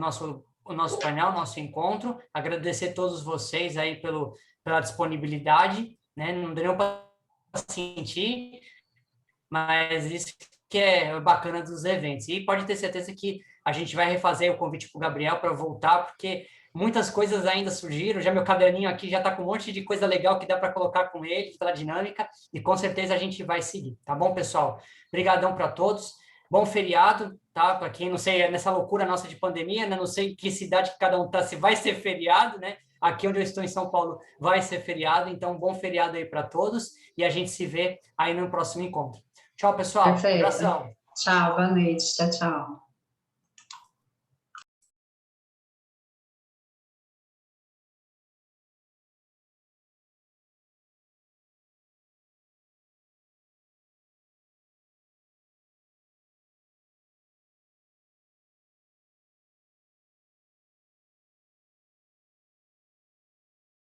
painel, nosso encontro, agradecer a todos vocês aí pela disponibilidade, né, não deu para sentir, mas isso que é bacana dos eventos. E pode ter certeza que a gente vai refazer o convite para o Gabriel para voltar, porque muitas coisas ainda surgiram, já meu caderninho aqui já está com um monte de coisa legal que dá para colocar com ele, pela dinâmica, e com certeza a gente vai seguir, tá bom, pessoal? Obrigadão para todos, bom feriado, tá? Para quem não sei, nessa loucura nossa de pandemia, né? Não sei em que cidade que cada um está, se vai ser feriado, né? Aqui onde eu estou em São Paulo vai ser feriado, então bom feriado aí para todos, e a gente se vê aí no próximo encontro. Tchau, pessoal. Perfeito. Abração. Tchau, boa noite. Tchau, tchau.